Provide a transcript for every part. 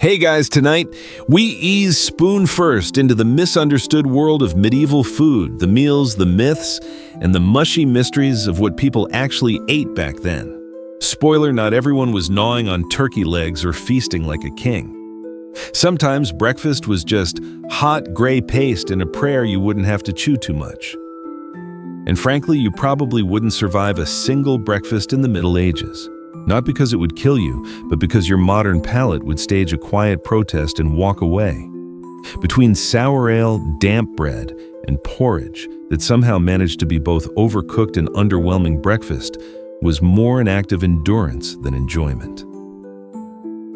Hey guys, tonight we ease spoon first into the misunderstood world of medieval food, the meals, the myths, and the mushy mysteries of what people actually ate back then. Spoiler, not everyone was gnawing on turkey legs or feasting like a king. Sometimes breakfast was just hot gray paste and a prayer you wouldn't have to chew too much. And frankly, you probably wouldn't survive a single breakfast in the Middle Ages. Not because it would kill you, but because your modern palate would stage a quiet protest and walk away. Between sour ale, damp bread, and porridge that somehow managed to be both overcooked and underwhelming breakfast was more an act of endurance than enjoyment.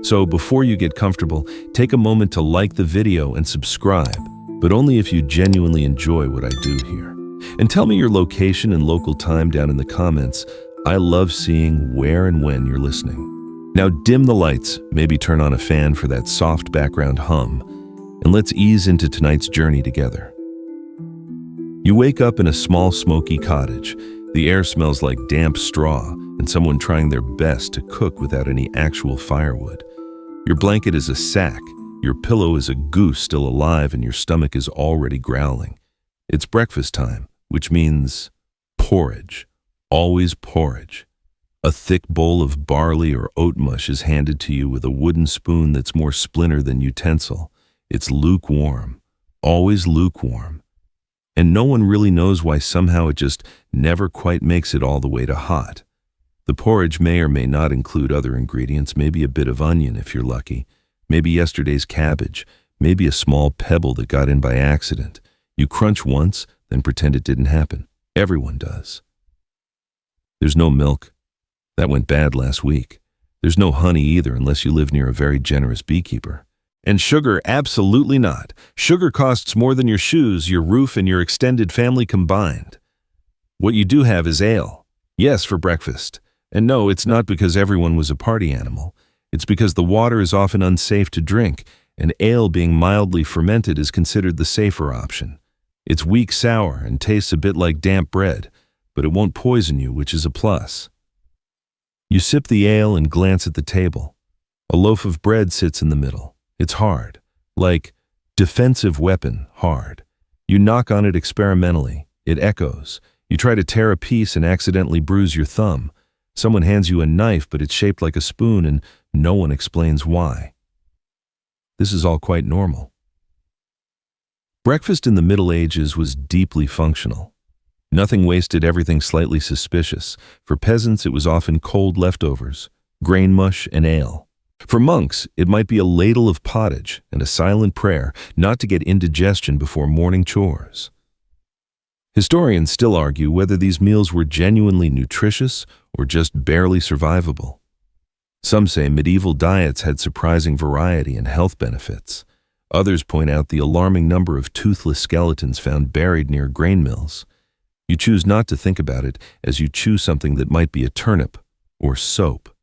So before you get comfortable, take a moment to like the video and subscribe, but only if you genuinely enjoy what I do here. And tell me your location and local time down in the comments. I love seeing where and when you're listening. Now dim the lights, maybe turn on a fan for that soft background hum, and let's ease into tonight's journey together. You wake up in a small smoky cottage. The air smells like damp straw and someone trying their best to cook without any actual firewood. Your blanket is a sack, your pillow is a goose still alive, and your stomach is already growling. It's breakfast time, which means porridge. Always porridge. A thick bowl of barley or oat mush is handed to you with a wooden spoon that's more splinter than utensil. It's lukewarm. Always lukewarm. And no one really knows why. Somehow it just never quite makes it all the way to hot. The porridge may or may not include other ingredients, maybe a bit of onion if you're lucky, maybe yesterday's cabbage, maybe a small pebble that got in by accident. You crunch once, then pretend it didn't happen. Everyone does. There's no milk. That went bad last week. There's no honey either unless you live near a very generous beekeeper. And sugar, absolutely not. Sugar costs more than your shoes, your roof, and your extended family combined. What you do have is ale. Yes, for breakfast. And no, it's not because everyone was a party animal. It's because the water is often unsafe to drink, and ale being mildly fermented is considered the safer option. It's weak sour and tastes a bit like damp bread, but it won't poison you, which is a plus. You sip the ale and glance at the table. A loaf of bread sits in the middle. It's hard, like defensive weapon hard. You knock on it experimentally. It echoes. You try to tear a piece and accidentally bruise your thumb. Someone hands you a knife, but it's shaped like a spoon, and no one explains why. This is all quite normal. Breakfast in the Middle Ages was deeply functional. Nothing wasted, everything slightly suspicious. For peasants, it was often cold leftovers, grain mush, and ale. For monks, it might be a ladle of pottage and a silent prayer not to get indigestion before morning chores. Historians still argue whether these meals were genuinely nutritious or just barely survivable. Some say medieval diets had surprising variety and health benefits. Others point out the alarming number of toothless skeletons found buried near grain mills. You choose not to think about it as you chew something that might be a turnip or soap.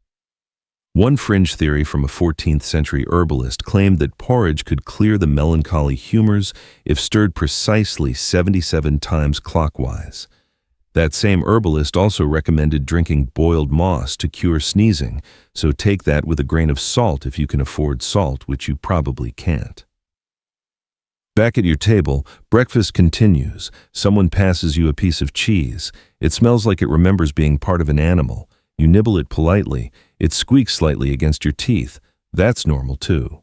One fringe theory from a 14th century herbalist claimed that porridge could clear the melancholy humors if stirred precisely 77 times clockwise. That same herbalist also recommended drinking boiled moss to cure sneezing, so take that with a grain of salt if you can afford salt, which you probably can't. Back at your table, breakfast continues. Someone passes you a piece of cheese. It smells like it remembers being part of an animal. You nibble it politely. It squeaks slightly against your teeth. That's normal too.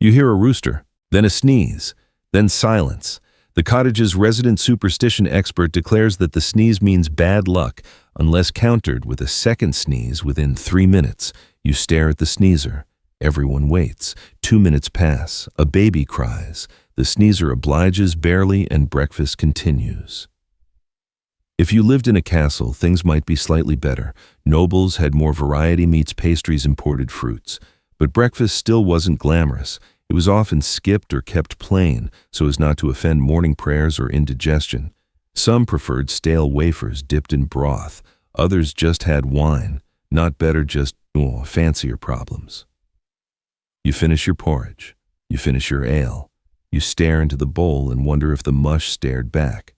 You hear a rooster, then a sneeze, then silence. The cottage's resident superstition expert declares that the sneeze means bad luck unless countered with a second sneeze within 3 minutes. You stare at the sneezer. Everyone waits. 2 minutes pass. A baby cries. The sneezer obliges barely, and breakfast continues. If you lived in a castle, things might be slightly better. Nobles had more variety, meats, pastries, imported fruits. But breakfast still wasn't glamorous. It was often skipped or kept plain, so as not to offend morning prayers or indigestion. Some preferred stale wafers dipped in broth. Others just had wine. Not better, just fancier problems. You finish your porridge. You finish your ale. You stare into the bowl and wonder if the mush stared back.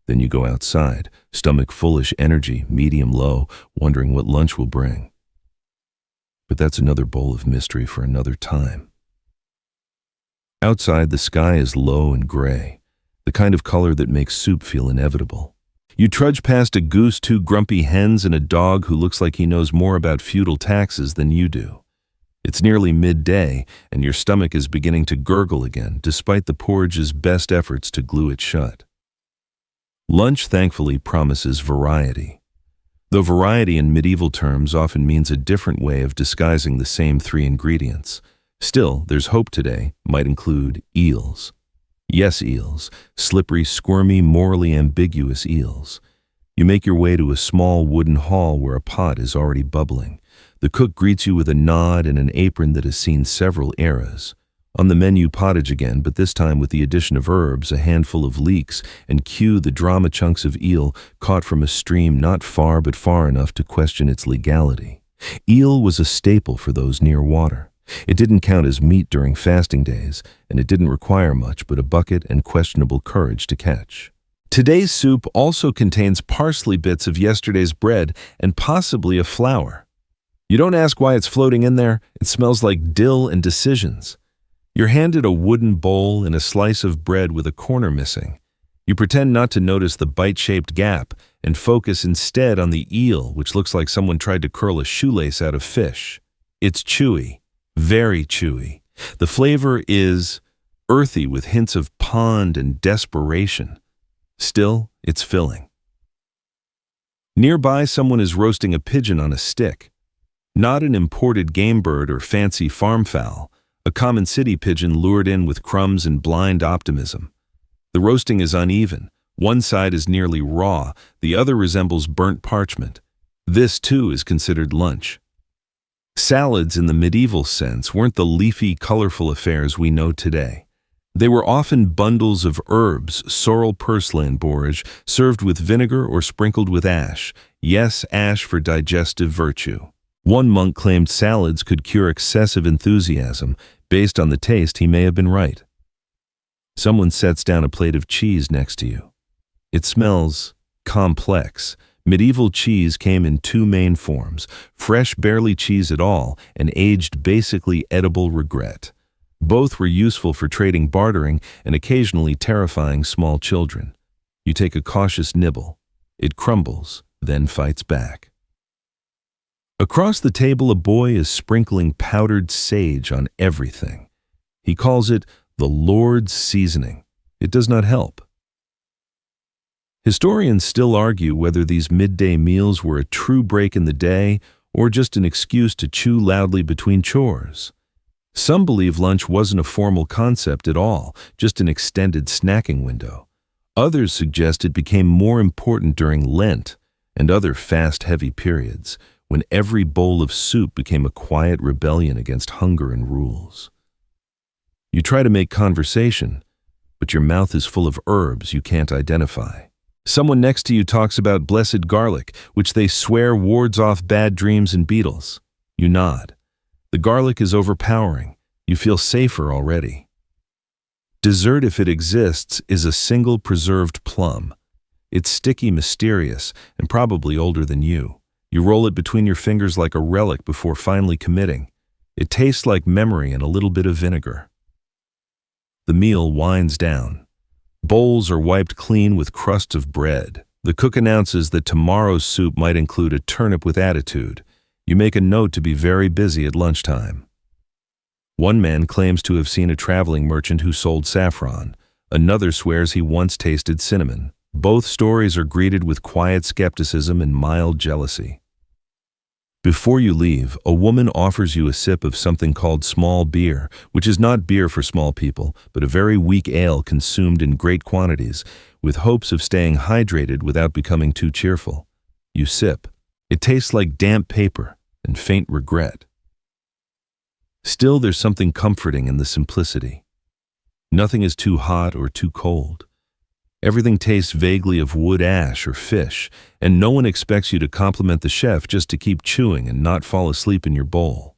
Then you go outside, stomach fullish, energy medium-low, wondering what lunch will bring. But that's another bowl of mystery for another time. Outside, the sky is low and gray, the kind of color that makes soup feel inevitable. You trudge past a goose, two grumpy hens, and a dog who looks like he knows more about feudal taxes than you do. It's nearly midday, and your stomach is beginning to gurgle again, despite the porridge's best efforts to glue it shut. Lunch, thankfully, promises variety. Though variety in medieval terms often means a different way of disguising the same three ingredients. Still, there's hope today, might include eels. Yes, eels. Slippery, squirmy, morally ambiguous eels. You make your way to a small wooden hall where a pot is already bubbling. The cook greets you with a nod and an apron that has seen several eras. On the menu, pottage again, but this time with the addition of herbs, a handful of leeks, and cue the drama chunks of eel caught from a stream not far but far enough to question its legality. Eel was a staple for those near water. It didn't count as meat during fasting days, and it didn't require much but a bucket and questionable courage to catch. Today's soup also contains parsley bits of yesterday's bread and possibly a flour. You don't ask why it's floating in there. It smells like dill and decisions. You're handed a wooden bowl and a slice of bread with a corner missing. You pretend not to notice the bite-shaped gap and focus instead on the eel, which looks like someone tried to curl a shoelace out of fish. It's chewy. Very chewy. The flavor is earthy with hints of pond and desperation. Still, it's filling. Nearby, someone is roasting a pigeon on a stick. Not an imported game bird or fancy farm fowl, a common city pigeon lured in with crumbs and blind optimism. The roasting is uneven. One side is nearly raw, the other resembles burnt parchment. This, too, is considered lunch. Salads in the medieval sense weren't the leafy, colorful affairs we know today. They were often bundles of herbs, sorrel purslane borage, served with vinegar or sprinkled with ash. Yes, ash for digestive virtue. One monk claimed salads could cure excessive enthusiasm. Based on the taste, he may have been right. Someone sets down a plate of cheese next to you. It smells complex. Medieval cheese came in two main forms, fresh barley cheese at all and aged basically edible regret. Both were useful for trading, bartering, and occasionally terrifying small children. You take a cautious nibble. It crumbles, then fights back. Across the table, a boy is sprinkling powdered sage on everything. He calls it the Lord's seasoning. It does not help. Historians still argue whether these midday meals were a true break in the day or just an excuse to chew loudly between chores. Some believe lunch wasn't a formal concept at all, just an extended snacking window. Others suggest it became more important during Lent and other fast-heavy periods, when every bowl of soup became a quiet rebellion against hunger and rules. You try to make conversation, but your mouth is full of herbs you can't identify. Someone next to you talks about blessed garlic, which they swear wards off bad dreams and beetles. You nod. The garlic is overpowering. You feel safer already. Dessert, if it exists, is a single preserved plum. It's sticky, mysterious, and probably older than you. You roll it between your fingers like a relic before finally committing. It tastes like memory and a little bit of vinegar. The meal winds down. Bowls are wiped clean with crusts of bread. The cook announces that tomorrow's soup might include a turnip with attitude. You make a note to be very busy at lunchtime. One man claims to have seen a traveling merchant who sold saffron. Another swears he once tasted cinnamon. Both stories are greeted with quiet skepticism and mild jealousy. Before you leave, a woman offers you a sip of something called small beer, which is not beer for small people, but a very weak ale consumed in great quantities, with hopes of staying hydrated without becoming too cheerful. You sip. It tastes like damp paper and faint regret. Still, there's something comforting in the simplicity. Nothing is too hot or too cold. Everything tastes vaguely of wood ash or fish, and no one expects you to compliment the chef just to keep chewing and not fall asleep in your bowl.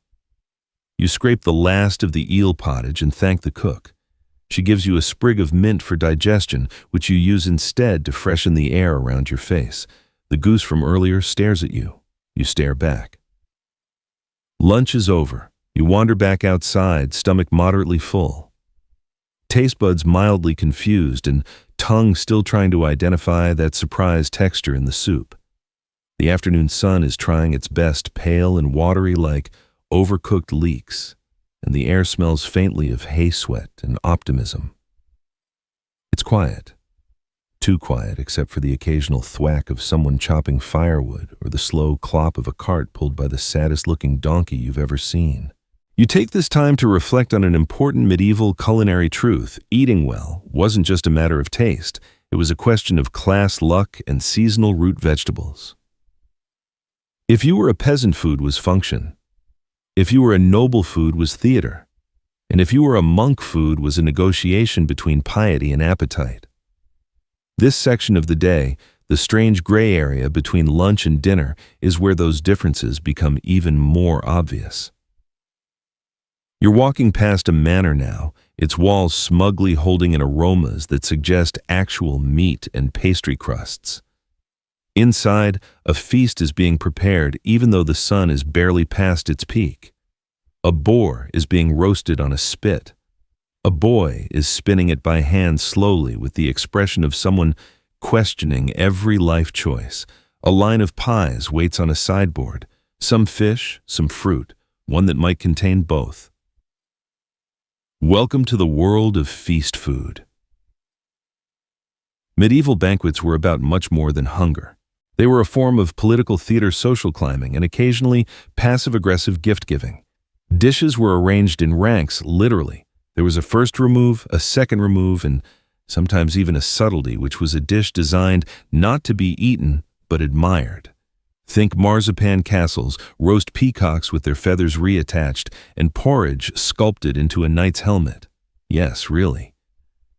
You scrape the last of the eel pottage and thank the cook. She gives you a sprig of mint for digestion, which you use instead to freshen the air around your face. The goose from earlier stares at you. You stare back. Lunch is over. You wander back outside, stomach moderately full. Taste buds mildly confused and tongue still trying to identify that surprise texture in the soup. The afternoon sun is trying its best, pale and watery like overcooked leeks, and the air smells faintly of hay sweat and optimism. It's quiet. Too quiet except for the occasional thwack of someone chopping firewood or the slow clop of a cart pulled by the saddest-looking donkey you've ever seen. You take this time to reflect on an important medieval culinary truth. Eating well wasn't just a matter of taste. It was a question of class, luck, and seasonal root vegetables. If you were a peasant, food was function. If you were a noble, food was theater. And if you were a monk, food was a negotiation between piety and appetite. This section of the day, the strange gray area between lunch and dinner, is where those differences become even more obvious. You're walking past a manor now, its walls smugly holding in aromas that suggest actual meat and pastry crusts. Inside, a feast is being prepared even though the sun is barely past its peak. A boar is being roasted on a spit. A boy is spinning it by hand slowly with the expression of someone questioning every life choice. A line of pies waits on a sideboard, some fish, some fruit, one that might contain both. Welcome to the world of feast food. Medieval banquets were about much more than hunger. They were a form of political theater, social climbing, and occasionally passive-aggressive gift-giving. Dishes were arranged in ranks, literally. There was a first remove, a second remove, and sometimes even a subtlety, which was a dish designed not to be eaten, but admired. Think marzipan castles, roast peacocks with their feathers reattached, and porridge sculpted into a knight's helmet. Yes, really.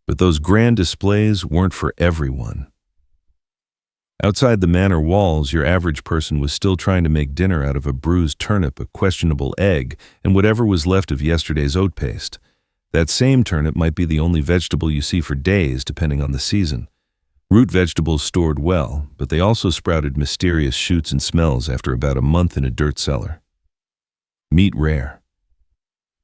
But those grand displays weren't for everyone. Outside the manor walls, your average person was still trying to make dinner out of a bruised turnip, a questionable egg, and whatever was left of yesterday's oat paste. That same turnip might be the only vegetable you see for days, depending on the season. Root vegetables stored well, but they also sprouted mysterious shoots and smells after about a month in a dirt cellar. Meat rare.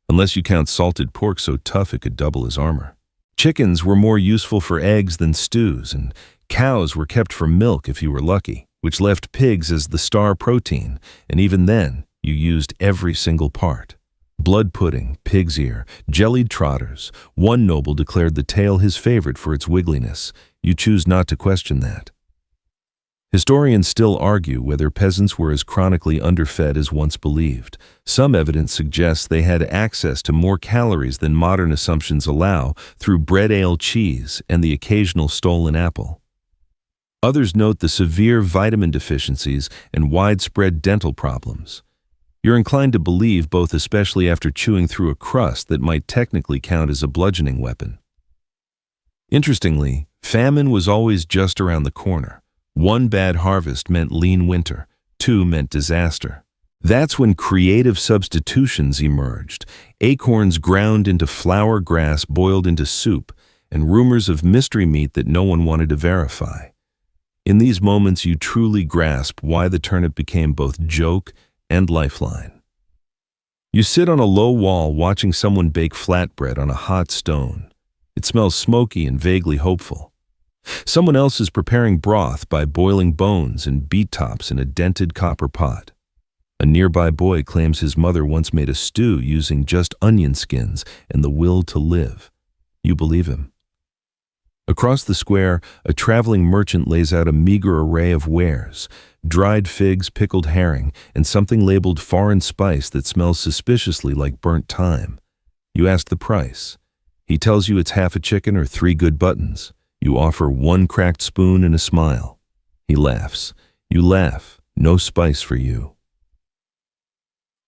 Unless you count salted pork so tough it could double as armor. Chickens were more useful for eggs than stews, and cows were kept for milk if you were lucky, which left pigs as the star protein, and even then, you used every single part. Blood pudding, pig's ear, jellied trotters. One noble declared the tail his favorite for its wiggliness. You choose not to question that. Historians still argue whether peasants were as chronically underfed as once believed. Some evidence suggests they had access to more calories than modern assumptions allow through bread, ale, cheese, and the occasional stolen apple. Others note the severe vitamin deficiencies and widespread dental problems. You're inclined to believe both, especially after chewing through a crust that might technically count as a bludgeoning weapon. Interestingly, famine was always just around the corner. One bad harvest meant lean winter, two meant disaster. That's when creative substitutions emerged, acorns ground into flour, grass boiled into soup, and rumors of mystery meat that no one wanted to verify. In these moments, you truly grasp why the turnip became both joke and lifeline. You sit on a low wall watching someone bake flatbread on a hot stone. It smells smoky and vaguely hopeful. Someone else is preparing broth by boiling bones and beet tops in a dented copper pot. A nearby boy claims his mother once made a stew using just onion skins and the will to live. You believe him. Across the square, a traveling merchant lays out a meager array of wares: dried figs, pickled herring, and something labeled foreign spice that smells suspiciously like burnt thyme. You ask the price. He tells you it's half a chicken or 3 good buttons. You offer 1 cracked spoon and a smile. He laughs. You laugh. No spice for you.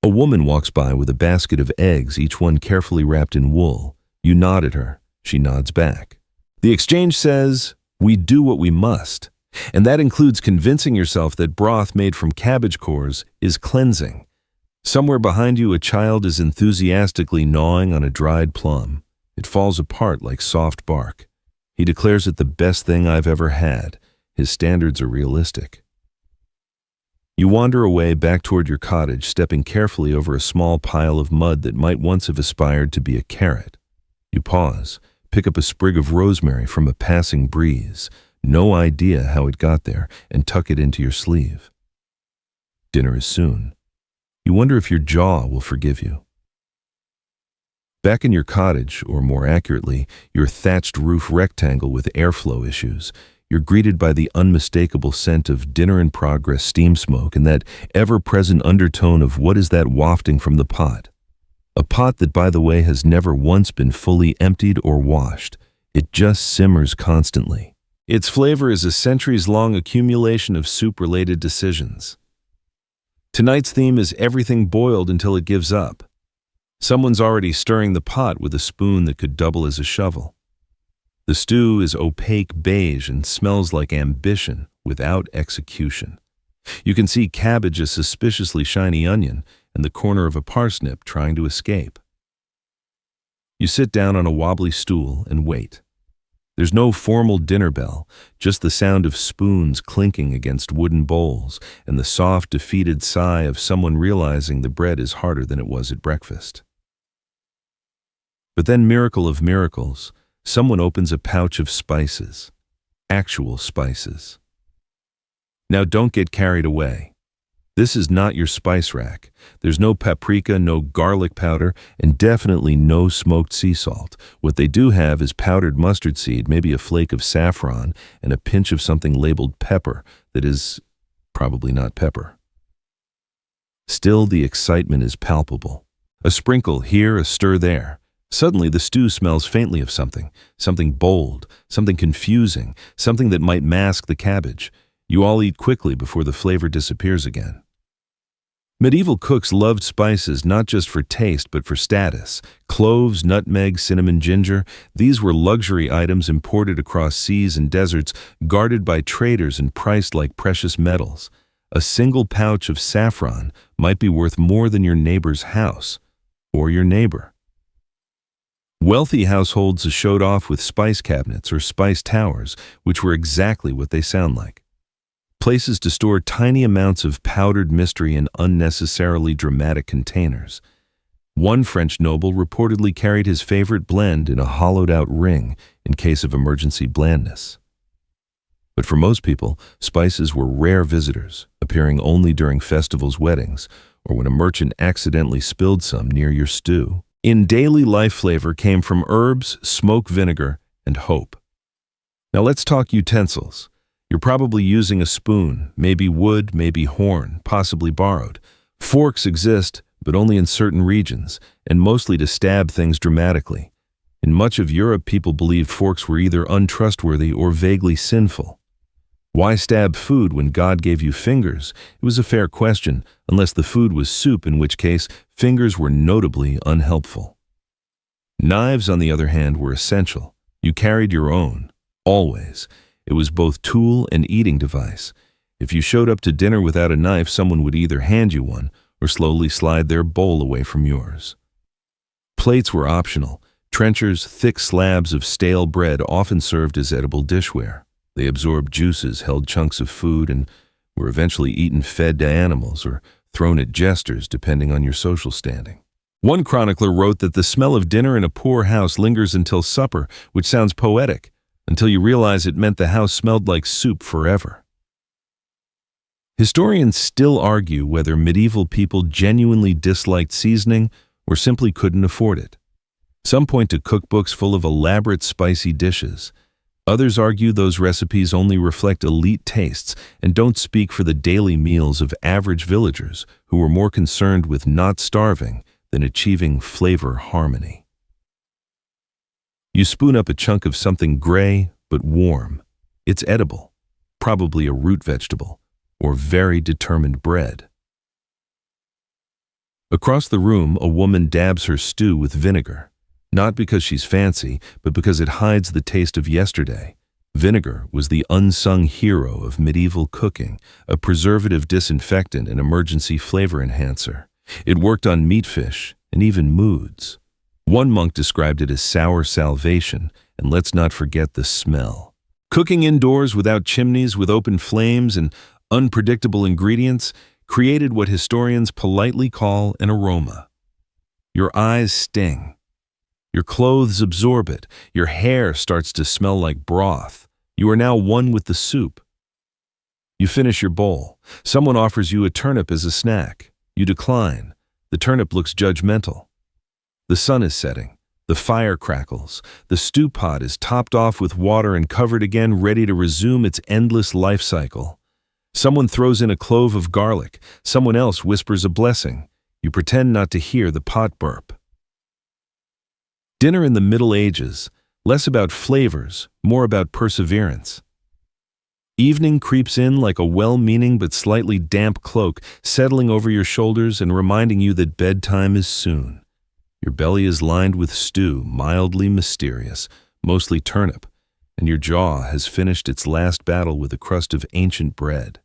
A woman walks by with a basket of eggs, each one carefully wrapped in wool. You nod at her. She nods back. The exchange says, "We do what we must." And that includes convincing yourself that broth made from cabbage cores is cleansing. Somewhere behind you, a child is enthusiastically gnawing on a dried plum. It falls apart like soft bark. He declares it the best thing I've ever had. His standards are realistic. You wander away back toward your cottage, stepping carefully over a small pile of mud that might once have aspired to be a carrot. You pause, pick up a sprig of rosemary from a passing breeze, no idea how it got there, and tuck it into your sleeve. Dinner is soon. You wonder if your jaw will forgive you. Back in your cottage, or more accurately, your thatched roof rectangle with airflow issues, you're greeted by the unmistakable scent of dinner-in-progress steam smoke and that ever-present undertone of what is that wafting from the pot. A pot that, by the way, has never once been fully emptied or washed. It just simmers constantly. Its flavor is a centuries-long accumulation of soup-related decisions. Tonight's theme is everything boiled until it gives up. Someone's already stirring the pot with a spoon that could double as a shovel. The stew is opaque beige and smells like ambition without execution. You can see cabbage, a suspiciously shiny onion, and the corner of a parsnip trying to escape. You sit down on a wobbly stool and wait. There's no formal dinner bell, just the sound of spoons clinking against wooden bowls and the soft, defeated sigh of someone realizing the bread is harder than it was at breakfast. But then, miracle of miracles, someone opens a pouch of spices. Actual spices. Now don't get carried away. This is not your spice rack. There's no paprika, no garlic powder, and definitely no smoked sea salt. What they do have is powdered mustard seed, maybe a flake of saffron, and a pinch of something labeled pepper that is probably not pepper. Still, the excitement is palpable. A sprinkle here, a stir there. Suddenly, the stew smells faintly of something bold, something confusing, something that might mask the cabbage. You all eat quickly before the flavor disappears again. Medieval cooks loved spices not just for taste but for status. Cloves, nutmeg, cinnamon, ginger, these were luxury items imported across seas and deserts, guarded by traders and priced like precious metals. A single pouch of saffron might be worth more than your neighbor's house, or your neighbor. Wealthy households showed off with spice cabinets or spice towers, which were exactly what they sound like. Places to store tiny amounts of powdered mystery in unnecessarily dramatic containers. One French noble reportedly carried his favorite blend in a hollowed-out ring in case of emergency blandness. But for most people, spices were rare visitors, appearing only during festivals, weddings, or when a merchant accidentally spilled some near your stew. In daily life, flavor came from herbs, smoke vinegar, and hope. Now let's talk utensils. You're probably using a spoon, maybe wood, maybe horn, possibly borrowed. Forks exist, but only in certain regions, and mostly to stab things dramatically. In much of Europe, people believed forks were either untrustworthy or vaguely sinful. Why stab food when God gave you fingers? It was a fair question, unless the food was soup, in which case fingers were notably unhelpful. Knives, on the other hand, were essential. You carried your own, always. It was both tool and eating device. If you showed up to dinner without a knife, someone would either hand you one or slowly slide their bowl away from yours. Plates were optional. Trenchers, thick slabs of stale bread, often served as edible dishware. They absorbed juices, held chunks of food, and were eventually eaten, fed to animals, or thrown at jesters, depending on your social standing. One chronicler wrote that the smell of dinner in a poor house lingers until supper, which sounds poetic, until you realize it meant the house smelled like soup forever. Historians still argue whether medieval people genuinely disliked seasoning or simply couldn't afford it. Some point to cookbooks full of elaborate spicy dishes. Others argue those recipes only reflect elite tastes and don't speak for the daily meals of average villagers who were more concerned with not starving than achieving flavor harmony. You spoon up a chunk of something gray but warm. It's edible, probably a root vegetable, or very determined bread. Across the room, a woman dabs her stew with vinegar. Not because she's fancy, but because it hides the taste of yesterday. Vinegar was the unsung hero of medieval cooking, a preservative disinfectant and emergency flavor enhancer. It worked on meat, fish, and even moods. One monk described it as sour salvation, and let's not forget the smell. Cooking indoors without chimneys, with open flames and unpredictable ingredients, created what historians politely call an aroma. Your eyes sting. Your clothes absorb it. Your hair starts to smell like broth. You are now one with the soup. You finish your bowl. Someone offers you a turnip as a snack. You decline. The turnip looks judgmental. The sun is setting. The fire crackles. The stew pot is topped off with water and covered again, ready to resume its endless life cycle. Someone throws in a clove of garlic. Someone else whispers a blessing. You pretend not to hear the pot burp. Dinner in the Middle Ages, less about flavors, more about perseverance. Evening creeps in like a well-meaning but slightly damp cloak, settling over your shoulders and reminding you that bedtime is soon. Your belly is lined with stew, mildly mysterious, mostly turnip, and your jaw has finished its last battle with a crust of ancient bread.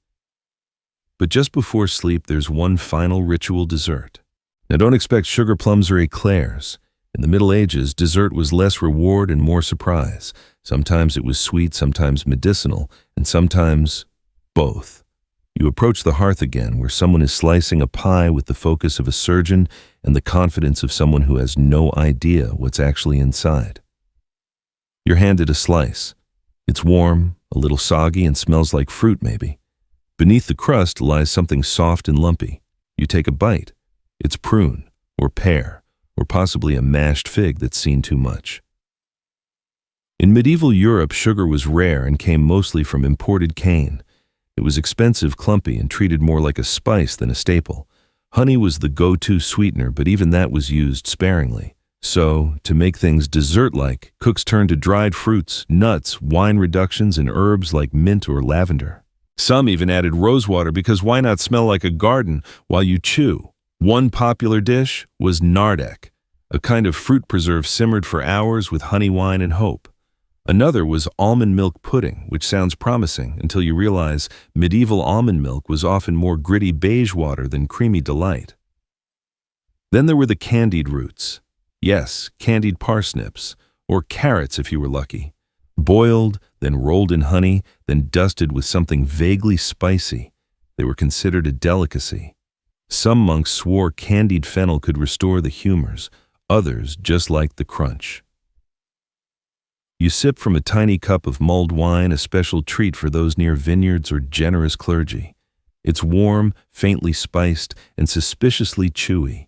But just before sleep, there's one final ritual dessert. Now don't expect sugar plums or eclairs. In the Middle Ages, dessert was less reward and more surprise. Sometimes it was sweet, sometimes medicinal, and sometimes both. You approach the hearth again, where someone is slicing a pie with the focus of a surgeon and the confidence of someone who has no idea what's actually inside. You're handed a slice. It's warm, a little soggy, and smells like fruit maybe. Beneath the crust lies something soft and lumpy. You take a bite. It's prune, or pear, or possibly a mashed fig that's seen too much. In medieval Europe, sugar was rare and came mostly from imported cane. It was expensive, clumpy, and treated more like a spice than a staple. Honey was the go-to sweetener, but even that was used sparingly. So, to make things dessert-like, cooks turned to dried fruits, nuts, wine reductions, and herbs like mint or lavender. Some even added rosewater because why not smell like a garden while you chew? One popular dish was nardek, a kind of fruit preserve simmered for hours with honey wine and hope. Another was almond milk pudding, which sounds promising until you realize medieval almond milk was often more gritty beige water than creamy delight. Then there were the candied roots. Yes, candied parsnips, or carrots if you were lucky. Boiled, then rolled in honey, then dusted with something vaguely spicy. They were considered a delicacy. Some monks swore candied fennel could restore the humors, others just liked the crunch. You sip from a tiny cup of mulled wine, a special treat for those near vineyards or generous clergy. It's warm, faintly spiced, and suspiciously chewy.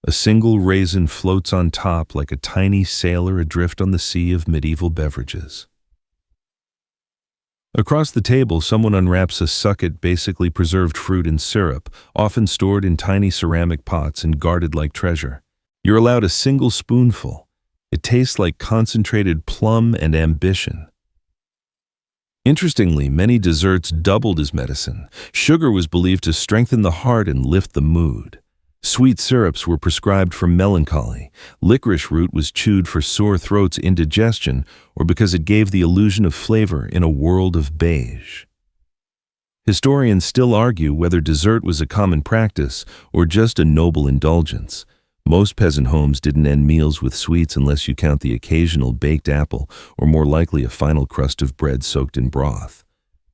A single raisin floats on top like a tiny sailor adrift on the sea of medieval beverages. Across the table, someone unwraps a succut, basically preserved fruit and syrup, often stored in tiny ceramic pots and guarded like treasure. You're allowed a single spoonful. It tastes like concentrated plum and ambition. Interestingly, many desserts doubled as medicine. Sugar was believed to strengthen the heart and lift the mood. Sweet syrups were prescribed for melancholy. Licorice root was chewed for sore throats, indigestion, or because it gave the illusion of flavor in a world of beige. Historians still argue whether dessert was a common practice or just a noble indulgence. Most peasant homes didn't end meals with sweets unless you count the occasional baked apple or more likely a final crust of bread soaked in broth.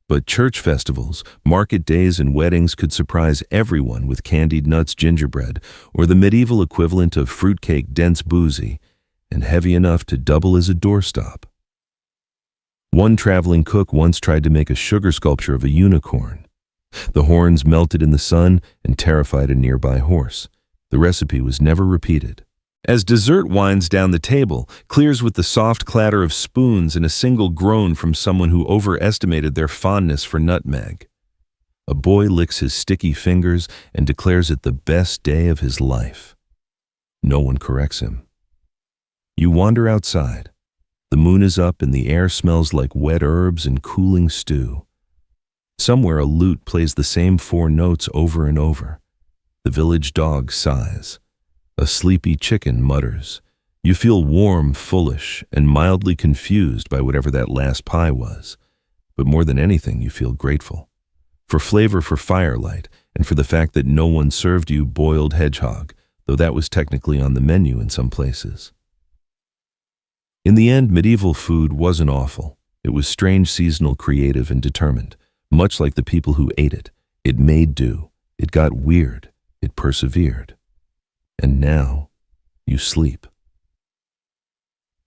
But church festivals, market days, and weddings could surprise everyone with candied nuts gingerbread or the medieval equivalent of fruitcake dense boozy and heavy enough to double as a doorstop. One traveling cook once tried to make a sugar sculpture of a unicorn. The horns melted in the sun and terrified a nearby horse. The recipe was never repeated. As dessert winds down the table, clears with the soft clatter of spoons and a single groan from someone who overestimated their fondness for nutmeg. A boy licks his sticky fingers and declares it the best day of his life. No one corrects him. You wander outside. The moon is up and the air smells like wet herbs and cooling stew. Somewhere a lute plays the same 4 notes over and over. The village dog sighs. A sleepy chicken mutters. You feel warm, foolish, and mildly confused by whatever that last pie was. But more than anything, you feel grateful. For flavor, for firelight, and for the fact that no one served you boiled hedgehog, though that was technically on the menu in some places. In the end, medieval food wasn't awful. It was strange, seasonal, creative, and determined. Much like the people who ate it, it made do. It got weird. It persevered. And now, you sleep.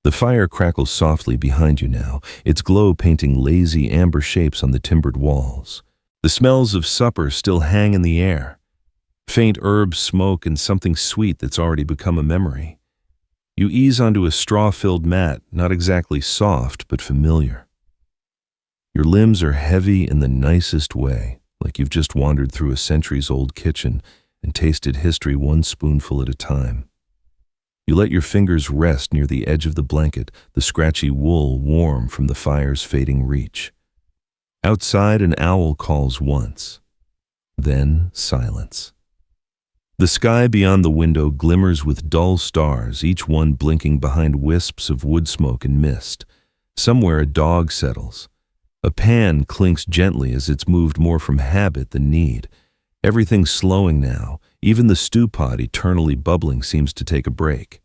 The fire crackles softly behind you now, its glow painting lazy amber shapes on the timbered walls. The smells of supper still hang in the air. Faint herb smoke and something sweet that's already become a memory. You ease onto a straw-filled mat, not exactly soft, but familiar. Your limbs are heavy in the nicest way, like you've just wandered through a centuries-old kitchen and tasted history one spoonful at a time. You let your fingers rest near the edge of the blanket, the scratchy wool warm from the fire's fading reach. Outside, an owl calls once. Then silence. The sky beyond the window glimmers with dull stars, each one blinking behind wisps of wood smoke and mist. Somewhere a dog settles. A pan clinks gently as it's moved more from habit than need. Everything's slowing now. Even the stew pot eternally bubbling seems to take a break.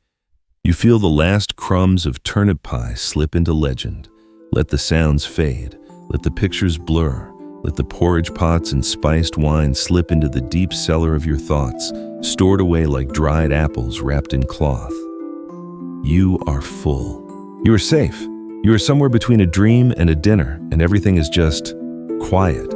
You feel the last crumbs of turnip pie slip into legend. Let the sounds fade. Let the pictures blur. Let the porridge pots and spiced wine slip into the deep cellar of your thoughts, stored away like dried apples wrapped in cloth. You are full. You are safe. You are somewhere between a dream and a dinner, and everything is just quiet.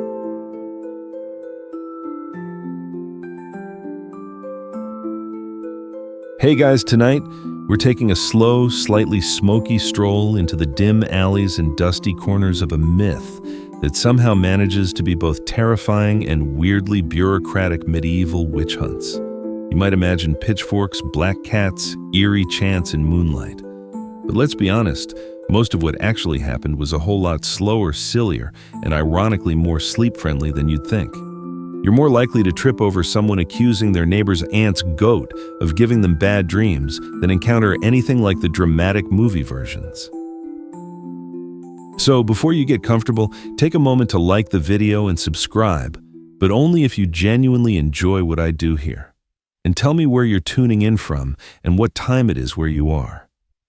Hey guys, tonight we're taking a slow, slightly smoky stroll into the dim alleys and dusty corners of a myth that somehow manages to be both terrifying and weirdly bureaucratic medieval witch hunts. You might imagine pitchforks, black cats, eerie chants, and moonlight. But let's be honest, most of what actually happened was a whole lot slower, sillier, and ironically more sleep-friendly than you'd think. You're more likely to trip over someone accusing their neighbor's aunt's goat of giving them bad dreams than encounter anything like the dramatic movie versions. So before you get comfortable, take a moment to like the video and subscribe, but only if you genuinely enjoy what I do here. And tell me where you're tuning in from and what time it is where you are.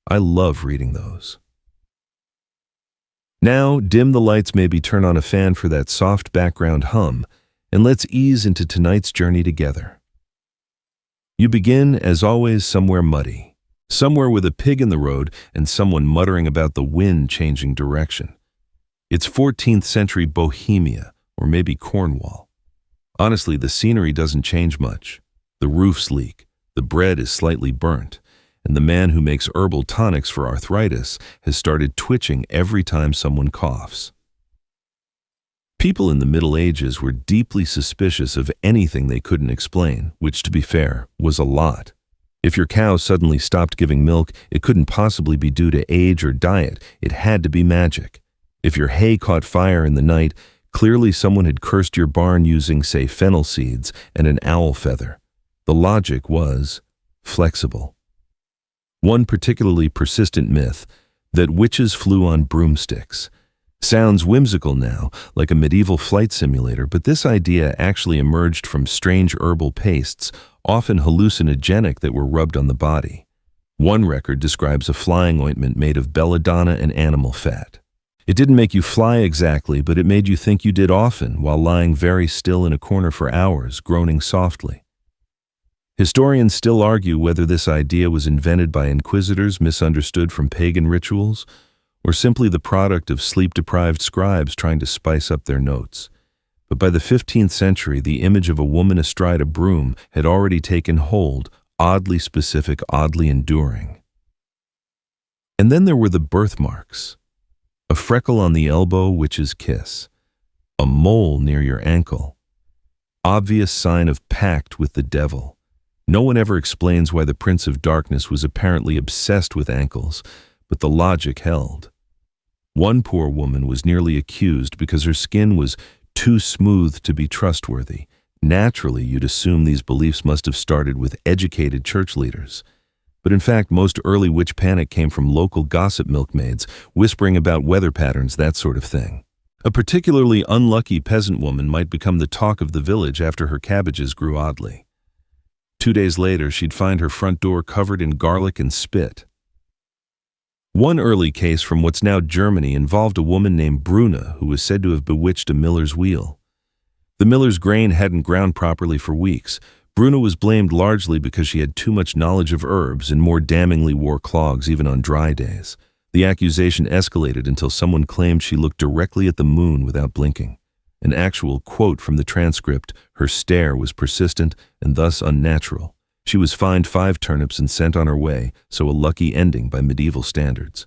I love reading those. Now, dim the lights, maybe turn on a fan for that soft background hum, and let's ease into tonight's journey together. You begin, as always, somewhere muddy, somewhere with a pig in the road and someone muttering about the wind changing direction. It's 14th century Bohemia, or maybe Cornwall. Honestly, the scenery doesn't change much. The roofs leak, the bread is slightly burnt, and the man who makes herbal tonics for arthritis has started twitching every time someone coughs. People in the Middle Ages were deeply suspicious of anything they couldn't explain, which, to be fair, was a lot. If your cow suddenly stopped giving milk, it couldn't possibly be due to age or diet. It had to be magic. If your hay caught fire in the night, clearly someone had cursed your barn using, say, fennel seeds and an owl feather. The logic was flexible. One particularly persistent myth, that witches flew on broomsticks. Sounds whimsical now, like a medieval flight simulator, but this idea actually emerged from strange herbal pastes, often hallucinogenic, that were rubbed on the body. One record describes a flying ointment made of belladonna and animal fat. It didn't make you fly exactly, but it made you think you did often, while lying very still in a corner for hours, groaning softly. Historians still argue whether this idea was invented by inquisitors misunderstood from pagan rituals, or simply the product of sleep-deprived scribes trying to spice up their notes. But by the 15th century, the image of a woman astride a broom had already taken hold, oddly specific, oddly enduring. And then there were the birthmarks. A freckle on the elbow, witch's kiss. A mole near your ankle. Obvious sign of pact with the devil. No one ever explains why the Prince of Darkness was apparently obsessed with ankles, but the logic held. One poor woman was nearly accused because her skin was too smooth to be trustworthy. Naturally, you'd assume these beliefs must have started with educated church leaders. But in fact, most early witch panic came from local gossip milkmaids, whispering about weather patterns, that sort of thing. A particularly unlucky peasant woman might become the talk of the village after her cabbages grew oddly. 2 days later, she'd find her front door covered in garlic and spit. One early case from what's now Germany involved a woman named Bruna who was said to have bewitched a miller's wheel. The miller's grain hadn't ground properly for weeks. Bruna was blamed largely because she had too much knowledge of herbs and more damningly wore clogs even on dry days. The accusation escalated until someone claimed she looked directly at the moon without blinking. An actual quote from the transcript, her stare was persistent and thus unnatural. She was fined 5 turnips and sent on her way, so a lucky ending by medieval standards.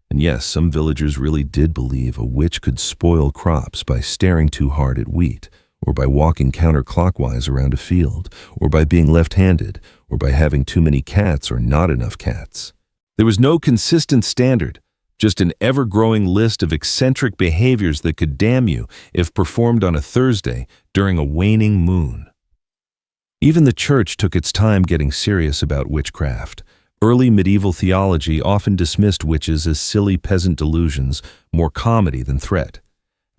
And yes, some villagers really did believe a witch could spoil crops by staring too hard at wheat, or by walking counterclockwise around a field, or by being left-handed, or by having too many cats or not enough cats. There was no consistent standard, just an ever-growing list of eccentric behaviors that could damn you if performed on a Thursday during a waning moon. Even the church took its time getting serious about witchcraft. Early medieval theology often dismissed witches as silly peasant delusions, more comedy than threat.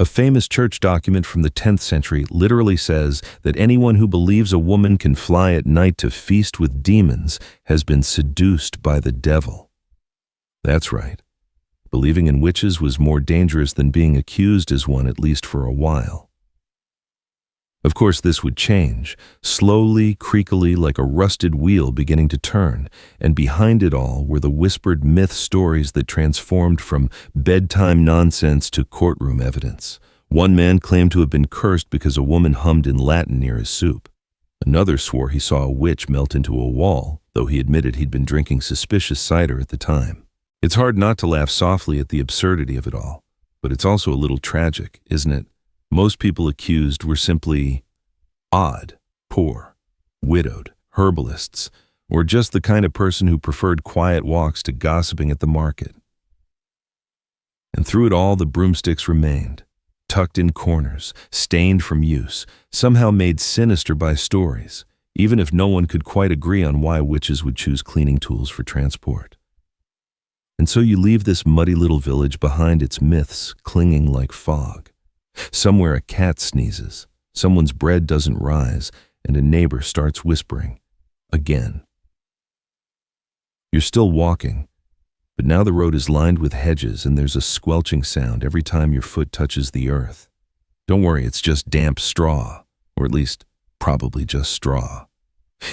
A famous church document from the 10th century literally says that anyone who believes a woman can fly at night to feast with demons has been seduced by the devil. That's right. Believing in witches was more dangerous than being accused as one, at least for a while. Of course, this would change, slowly, creakily, like a rusted wheel beginning to turn, and behind it all were the whispered myth stories that transformed from bedtime nonsense to courtroom evidence. One man claimed to have been cursed because a woman hummed in Latin near his soup. Another swore he saw a witch melt into a wall, though he admitted he'd been drinking suspicious cider at the time. It's hard not to laugh softly at the absurdity of it all, but it's also a little tragic, isn't it? Most people accused were simply odd, poor, widowed, herbalists, or just the kind of person who preferred quiet walks to gossiping at the market. And through it all, the broomsticks remained, tucked in corners, stained from use, somehow made sinister by stories, even if no one could quite agree on why witches would choose cleaning tools for transport. And so you leave this muddy little village behind its myths clinging like fog. Somewhere a cat sneezes, someone's bread doesn't rise, and a neighbor starts whispering. Again. You're still walking, but now the road is lined with hedges and there's a squelching sound every time your foot touches the earth. Don't worry, it's just damp straw, or at least probably just straw.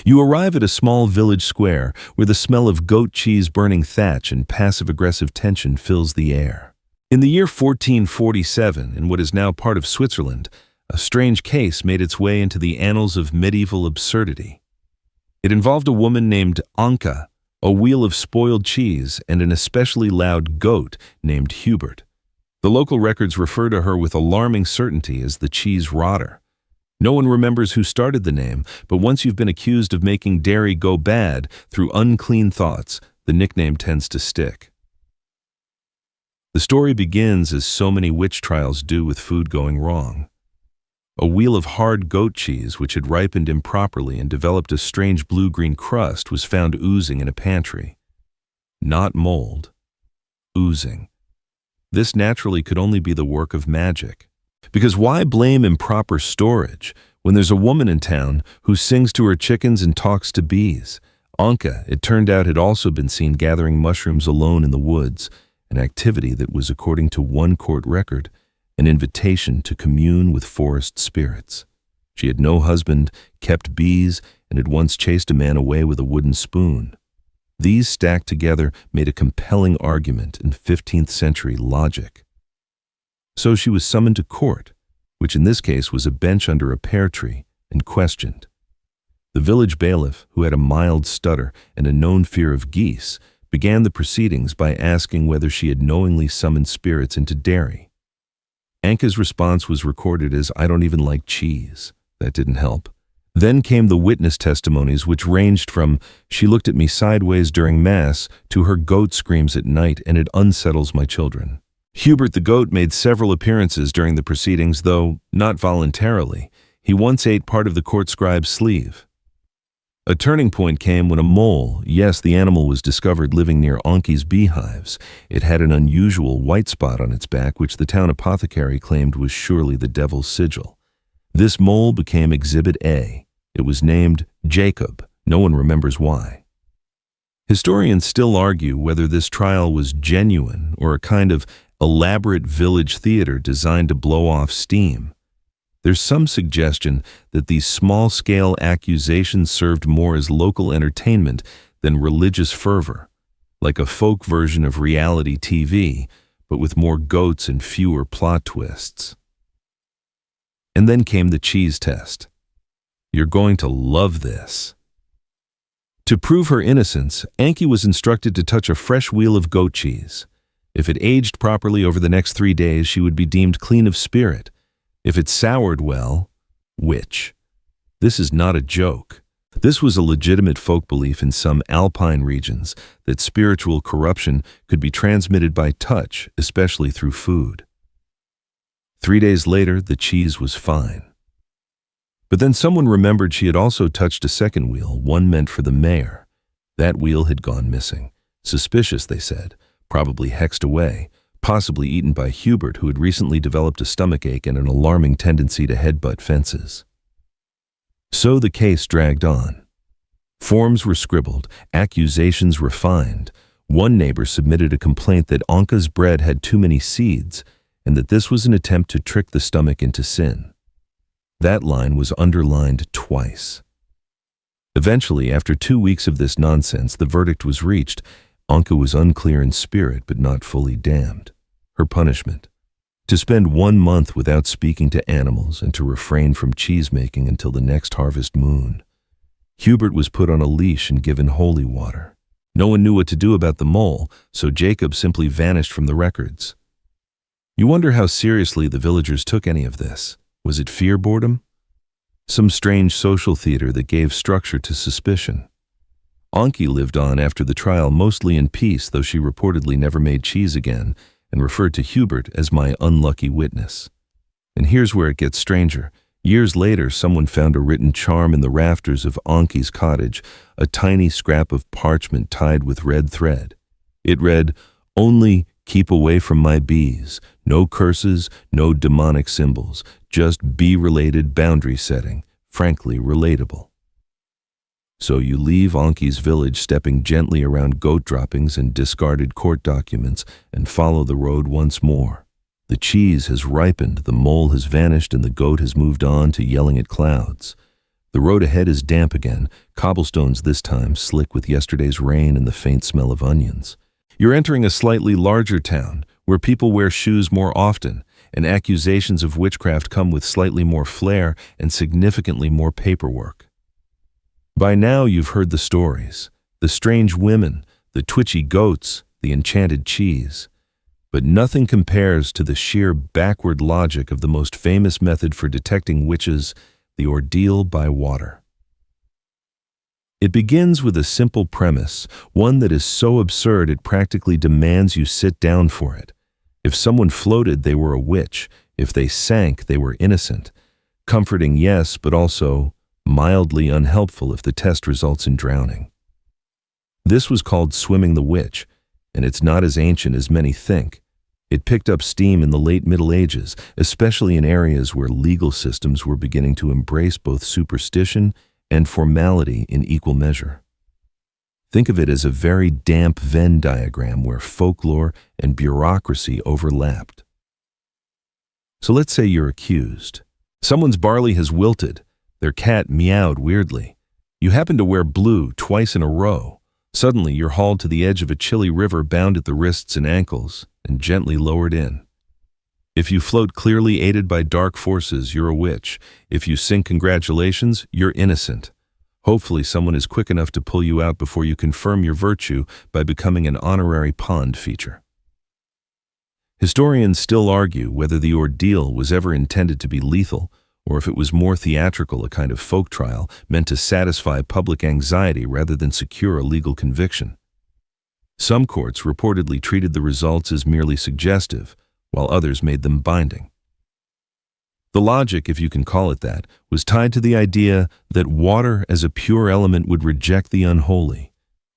You arrive at a small village square where the smell of goat cheese burning thatch and passive-aggressive tension fills the air. In the year 1447, in what is now part of Switzerland, a strange case made its way into the annals of medieval absurdity. It involved a woman named Anka, a wheel of spoiled cheese, and an especially loud goat named Hubert. The local records refer to her with alarming certainty as the cheese rotter. No one remembers who started the name, but once you've been accused of making dairy go bad through unclean thoughts, the nickname tends to stick. The story begins as so many witch trials do with food going wrong. A wheel of hard goat cheese, which had ripened improperly and developed a strange blue-green crust, was found oozing in a pantry. Not mold. Oozing. This naturally could only be the work of magic. Because why blame improper storage when there's a woman in town who sings to her chickens and talks to bees? Anka, it turned out, had also been seen gathering mushrooms alone in the woods, an activity that was, according to one court record, an invitation to commune with forest spirits. She had no husband, kept bees, and had once chased a man away with a wooden spoon. These stacked together made a compelling argument in 15th century logic. So she was summoned to court, which in this case was a bench under a pear tree, and questioned. The village bailiff, who had a mild stutter and a known fear of geese, began the proceedings by asking whether she had knowingly summoned spirits into dairy. Anka's response was recorded as, "I don't even like cheese." That didn't help. Then came the witness testimonies, which ranged from, "She looked at me sideways during Mass," to "Her goat screams at night and it unsettles my children." Hubert the goat made several appearances during the proceedings, though not voluntarily. He once ate part of the court scribe's sleeve. A turning point came when a mole, yes, the animal was discovered living near Anki's beehives. It had an unusual white spot on its back, which the town apothecary claimed was surely the devil's sigil. This mole became Exhibit A. It was named Jacob. No one remembers why. Historians still argue whether this trial was genuine or a kind of elaborate village theater designed to blow off steam. There's some suggestion that these small-scale accusations served more as local entertainment than religious fervor, like a folk version of reality TV, but with more goats and fewer plot twists. And then came the cheese test. You're going to love this. To prove her innocence, Anki was instructed to touch a fresh wheel of goat cheese. If it aged properly over the next 3 days, she would be deemed clean of spirit. If it soured well, witch. This is not a joke. This was a legitimate folk belief in some alpine regions that spiritual corruption could be transmitted by touch, especially through food. 3 days later, the cheese was fine. But then someone remembered she had also touched a second wheel, one meant for the mayor. That wheel had gone missing. Suspicious, they said, probably hexed away, possibly eaten by Hubert, who had recently developed a stomachache and an alarming tendency to headbutt fences. So the case dragged on. Forms were scribbled, accusations refined. One neighbor submitted a complaint that Anka's bread had too many seeds, and that this was an attempt to trick the stomach into sin. That line was underlined twice. Eventually, after 2 weeks of this nonsense, the verdict was reached. Anka was unclear in spirit, but not fully damned. Her punishment: to spend 1 month without speaking to animals and to refrain from cheese-making until the next harvest moon. Hubert was put on a leash and given holy water. No one knew what to do about the mole, so Jacob simply vanished from the records. You wonder how seriously the villagers took any of this. Was it fear boredom? Some strange social theater that gave structure to suspicion? Anki lived on after the trial mostly in peace, though she reportedly never made cheese again, and referred to Hubert as my unlucky witness. And here's where it gets stranger. Years later, someone found a written charm in the rafters of Anki's cottage, a tiny scrap of parchment tied with red thread. It read, "Only keep away from my bees. No curses, no demonic symbols. Just bee-related boundary setting. Frankly, relatable." So you leave Anki's village, stepping gently around goat droppings and discarded court documents, and follow the road once more. The cheese has ripened, the mole has vanished, and the goat has moved on to yelling at clouds. The road ahead is damp again, cobblestones this time, slick with yesterday's rain and the faint smell of onions. You're entering a slightly larger town, where people wear shoes more often, and accusations of witchcraft come with slightly more flair and significantly more paperwork. By now you've heard the stories, the strange women, the twitchy goats, the enchanted cheese. But nothing compares to the sheer backward logic of the most famous method for detecting witches, the ordeal by water. It begins with a simple premise, one that is so absurd it practically demands you sit down for it. If someone floated, they were a witch. If they sank, they were innocent. Comforting, yes, but also mildly unhelpful if the test results in drowning. This was called swimming the witch, and it's not as ancient as many think. It picked up steam in the late Middle Ages, especially in areas where legal systems were beginning to embrace both superstition and formality in equal measure. Think of it as a very damp Venn diagram where folklore and bureaucracy overlapped. So let's say you're accused. Someone's barley has wilted. Their cat meowed weirdly. You happen to wear blue twice in a row. Suddenly, you're hauled to the edge of a chilly river, bound at the wrists and ankles, and gently lowered in. If you float clearly aided by dark forces, you're a witch. If you sink, congratulations, you're innocent. Hopefully someone is quick enough to pull you out before you confirm your virtue by becoming an honorary pond feature. Historians still argue whether the ordeal was ever intended to be lethal, or if it was more theatrical, a kind of folk trial meant to satisfy public anxiety rather than secure a legal conviction. Some courts reportedly treated the results as merely suggestive, while others made them binding. The logic, if you can call it that, was tied to the idea that water as a pure element would reject the unholy.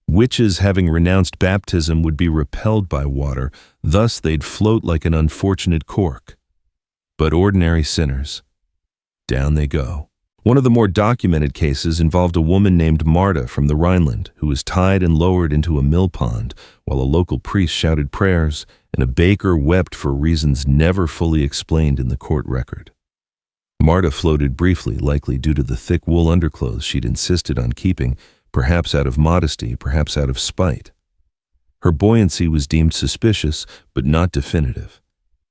Witches, having renounced baptism, would be repelled by water, thus they'd float like an unfortunate cork. But ordinary sinners, down they go. One of the more documented cases involved a woman named Marta from the Rhineland who was tied and lowered into a mill pond while a local priest shouted prayers and a baker wept for reasons never fully explained in the court record. Marta floated briefly, likely due to the thick wool underclothes she'd insisted on keeping, perhaps out of modesty, perhaps out of spite. Her buoyancy was deemed suspicious, but not definitive,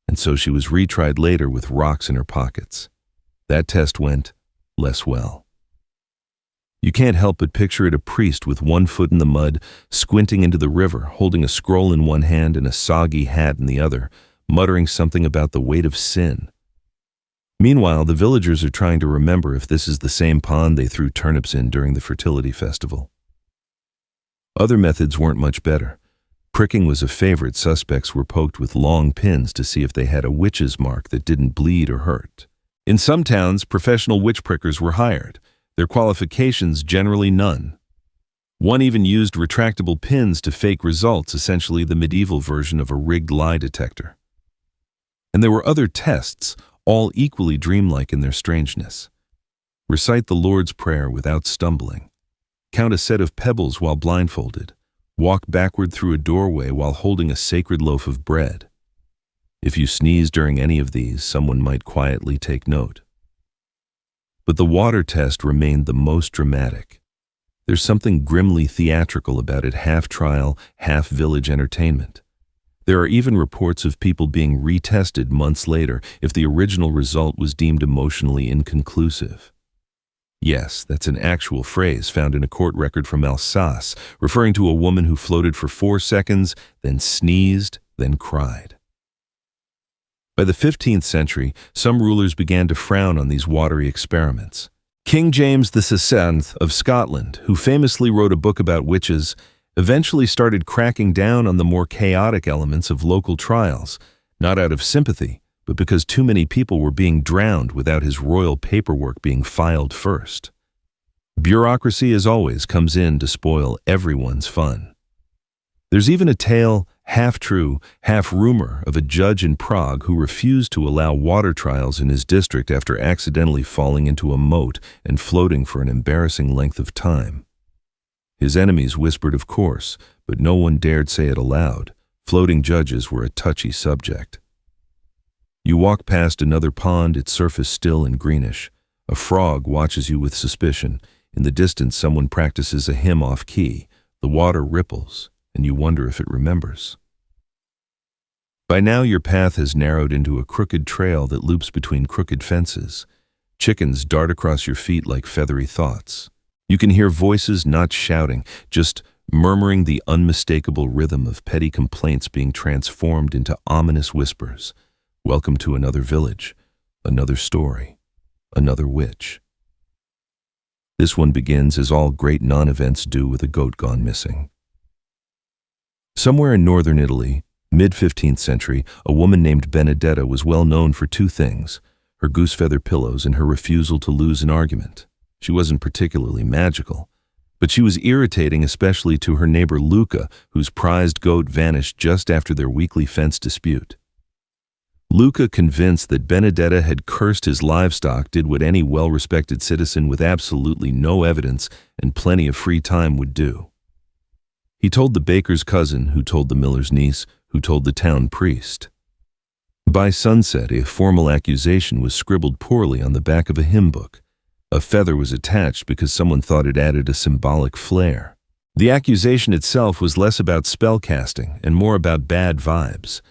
and so she was retried later with rocks in her pockets. That test went less well. You can't help but picture it a priest with one foot in the mud, squinting into the river, holding a scroll in one hand and a soggy hat in the other, muttering something about the weight of sin. Meanwhile, the villagers are trying to remember if this is the same pond they threw turnips in during the fertility festival. Other methods weren't much better. Pricking was a favorite. Suspects were poked with long pins to see if they had a witch's mark that didn't bleed or hurt. In some towns, professional witch prickers were hired. Their qualifications generally none. One even used retractable pins to fake results, essentially the medieval version of a rigged lie detector. And there were other tests, all equally dreamlike in their strangeness. Recite the Lord's Prayer without stumbling. Count a set of pebbles while blindfolded. Walk backward through a doorway while holding a sacred loaf of bread. If you sneeze during any of these, someone might quietly take note. But the water test remained the most dramatic. There's something grimly theatrical about it, half trial, half village entertainment. There are even reports of people being retested months later if the original result was deemed emotionally inconclusive. Yes, that's an actual phrase found in a court record from Alsace, referring to a woman who floated for 4 seconds, then sneezed, then cried. By the 15th century, some rulers began to frown on these watery experiments. King James VI of Scotland, who famously wrote a book about witches, eventually started cracking down on the more chaotic elements of local trials, not out of sympathy, but because too many people were being drowned without his royal paperwork being filed first. Bureaucracy, as always, comes in to spoil everyone's fun. There's even a tale, half true, half rumor, of a judge in Prague who refused to allow water trials in his district after accidentally falling into a moat and floating for an embarrassing length of time. His enemies whispered, of course, but no one dared say it aloud. Floating judges were a touchy subject. You walk past another pond, its surface still and greenish. A frog watches you with suspicion. In the distance, someone practices a hymn off-key. The water ripples, and you wonder if it remembers. By now, your path has narrowed into a crooked trail that loops between crooked fences. Chickens dart across your feet like feathery thoughts. You can hear voices not shouting, just murmuring the unmistakable rhythm of petty complaints being transformed into ominous whispers. Welcome to another village, another story, another witch. This one begins as all great non-events do, with a goat gone missing. Somewhere in northern Italy, mid-15th century, a woman named Benedetta was well known for 2 things: her goose-feather pillows and her refusal to lose an argument. She wasn't particularly magical, but she was irritating, especially to her neighbor Luca, whose prized goat vanished just after their weekly fence dispute. Luca, convinced that Benedetta had cursed his livestock, did what any well-respected citizen with absolutely no evidence and plenty of free time would do. He told the baker's cousin, who told the miller's niece, who told the town priest. By sunset, a formal accusation was scribbled poorly on the back of a hymn book. A feather was attached because someone thought it added a symbolic flair. The accusation itself was less about spellcasting and more about bad vibes.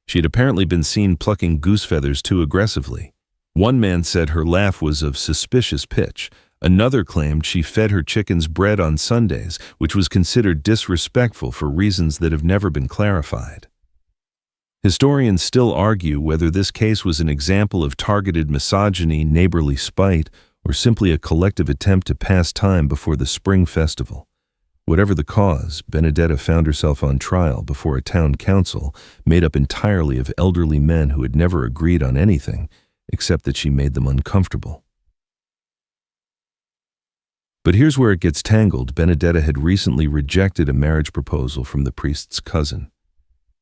She had apparently been seen plucking goose feathers too aggressively. One man said her laugh was of suspicious pitch. Another claimed she fed her chickens bread on Sundays, which was considered disrespectful for reasons that have never been clarified. Historians still argue whether this case was an example of targeted misogyny, neighborly spite, or simply a collective attempt to pass time before the spring festival. Whatever the cause, Benedetta found herself on trial before a town council made up entirely of elderly men who had never agreed on anything, except that she made them uncomfortable. But here's where it gets tangled. Benedetta had recently rejected a marriage proposal from the priest's cousin.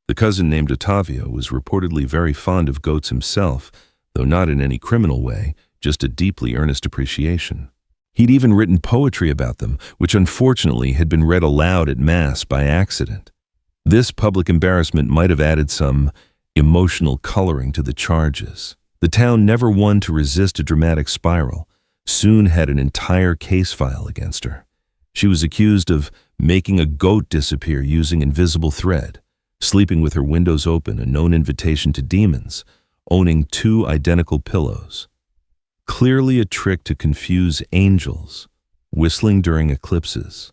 The cousin, named Ottavio, was reportedly very fond of goats himself, though not in any criminal way, just a deeply earnest appreciation. He'd even written poetry about them, which unfortunately had been read aloud at Mass by accident. This public embarrassment might have added some emotional coloring to the charges. The town, never one to resist a dramatic spiral, soon had an entire case file against her. She was accused of making a goat disappear using invisible thread, sleeping with her windows open, a known invitation to demons, owning 2 identical pillows. Clearly a trick to confuse angels, whistling during eclipses.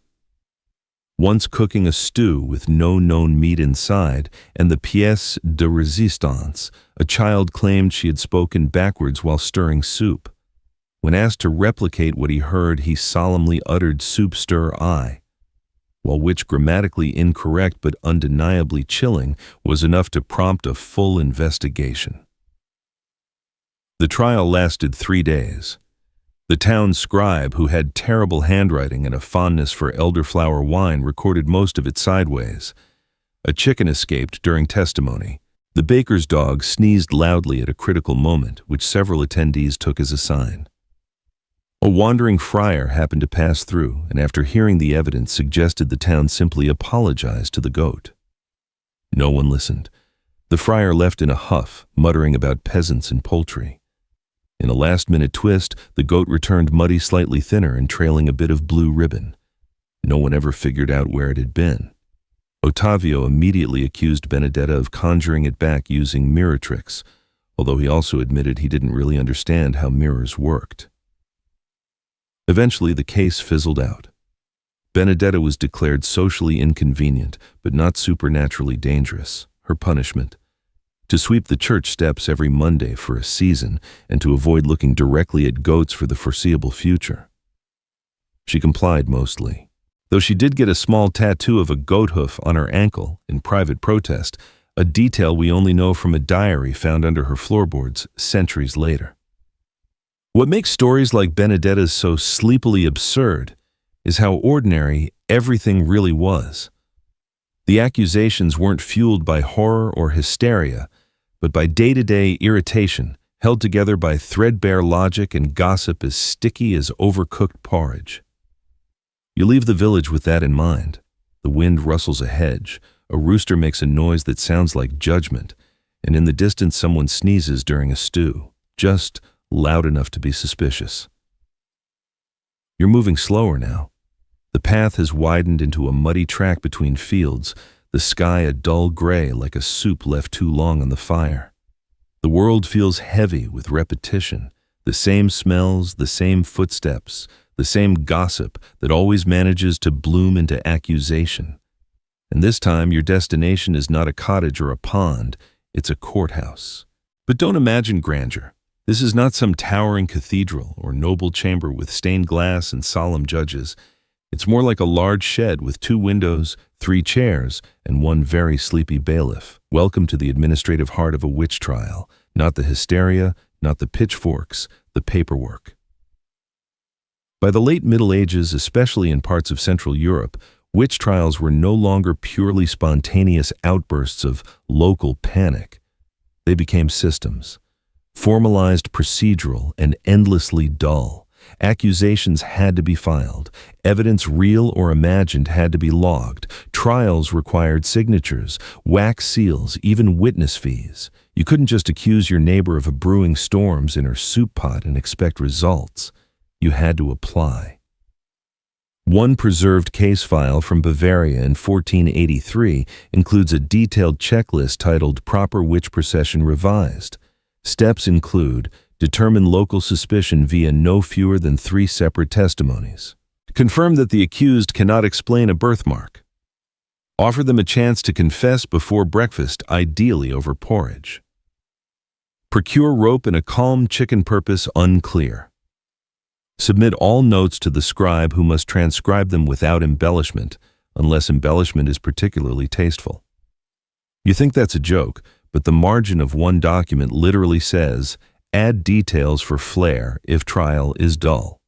Once cooking a stew with no known meat inside, and the pièce de résistance, a child claimed she had spoken backwards while stirring soup. When asked to replicate what he heard, he solemnly uttered "soup stir I," while which, grammatically incorrect but undeniably chilling, was enough to prompt a full investigation. The trial lasted 3 days. The town scribe, who had terrible handwriting and a fondness for elderflower wine, recorded most of it sideways. A chicken escaped during testimony. The baker's dog sneezed loudly at a critical moment, which several attendees took as a sign. A wandering friar happened to pass through, and after hearing the evidence, suggested the town simply apologize to the goat. No one listened. The friar left in a huff, muttering about peasants and poultry. In a last-minute twist, the goat returned muddy, slightly thinner, and trailing a bit of blue ribbon. No one ever figured out where it had been. Ottavio immediately accused Benedetta of conjuring it back using mirror tricks, although he also admitted he didn't really understand how mirrors worked. Eventually, the case fizzled out. Benedetta was declared socially inconvenient, but not supernaturally dangerous. Her punishment: to sweep the church steps every Monday for a season and to avoid looking directly at goats for the foreseeable future. She complied mostly, though she did get a small tattoo of a goat hoof on her ankle in private protest, a detail we only know from a diary found under her floorboards centuries later. What makes stories like Benedetta's so sleepily absurd is how ordinary everything really was. The accusations weren't fueled by horror or hysteria, but by day-to-day irritation, held together by threadbare logic and gossip as sticky as overcooked porridge. You leave the village with that in mind. The wind rustles a hedge, a rooster makes a noise that sounds like judgment, and in the distance someone sneezes during a stew, just loud enough to be suspicious. You're moving slower now. The path has widened into a muddy track between fields, the sky a dull gray like a soup left too long on the fire. The world feels heavy with repetition, the same smells, the same footsteps, the same gossip that always manages to bloom into accusation. And this time your destination is not a cottage or a pond, it's a courthouse. But don't imagine grandeur. This is not some towering cathedral or noble chamber with stained glass and solemn judges. It's more like a large shed with 2 windows, 3 chairs, and 1 very sleepy bailiff. Welcome to the administrative heart of a witch trial. Not the hysteria, not the pitchforks, the paperwork. By the late Middle Ages, especially in parts of Central Europe, witch trials were no longer purely spontaneous outbursts of local panic. They became systems, formalized, procedural, and endlessly dull. Accusations had to be filed. Evidence, real or imagined, had to be logged. Trials required signatures, wax seals, even witness fees. You couldn't just accuse your neighbor of brewing storms in her soup pot and expect results. You had to apply. One preserved case file from Bavaria in 1483 includes a detailed checklist titled "Proper Witch Procession Revised." Steps include: determine local suspicion via no fewer than 3 separate testimonies. Confirm that the accused cannot explain a birthmark. Offer them a chance to confess before breakfast, ideally over porridge. Procure rope and a calm chicken, purpose unclear. Submit all notes to the scribe, who must transcribe them without embellishment, unless embellishment is particularly tasteful. You think that's a joke, but the margin of one document literally says, "Add details for flair if trial is dull."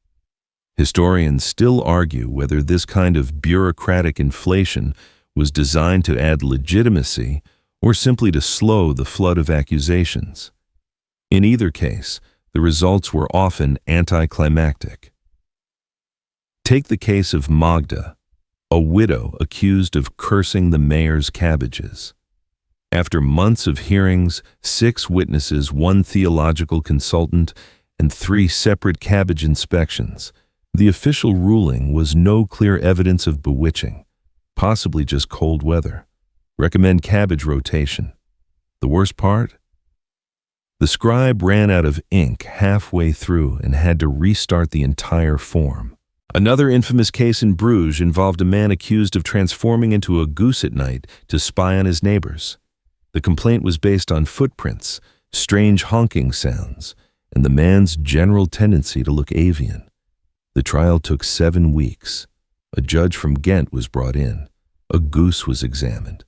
Historians still argue whether this kind of bureaucratic inflation was designed to add legitimacy or simply to slow the flood of accusations. In either case, the results were often anticlimactic. Take the case of Magda, a widow accused of cursing the mayor's cabbages. After months of hearings, 6 witnesses, 1 theological consultant, and 3 separate cabbage inspections, the official ruling was no clear evidence of bewitching, possibly just cold weather. Recommend cabbage rotation. The worst part? The scribe ran out of ink halfway through and had to restart the entire form. Another infamous case in Bruges involved a man accused of transforming into a goose at night to spy on his neighbors. The complaint was based on footprints, strange honking sounds, and the man's general tendency to look avian. The trial took 7 weeks. A judge from Ghent was brought in. A goose was examined.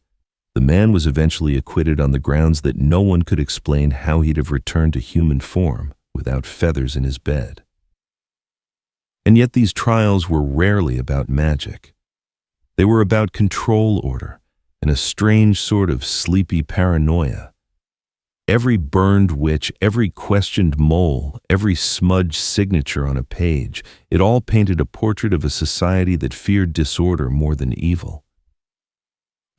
The man was eventually acquitted on the grounds that no one could explain how he'd have returned to human form without feathers in his bed. And yet these trials were rarely about magic. They were about control order and a strange sort of sleepy paranoia. Every burned witch, every questioned mole, every smudged signature on a page, it all painted a portrait of a society that feared disorder more than evil.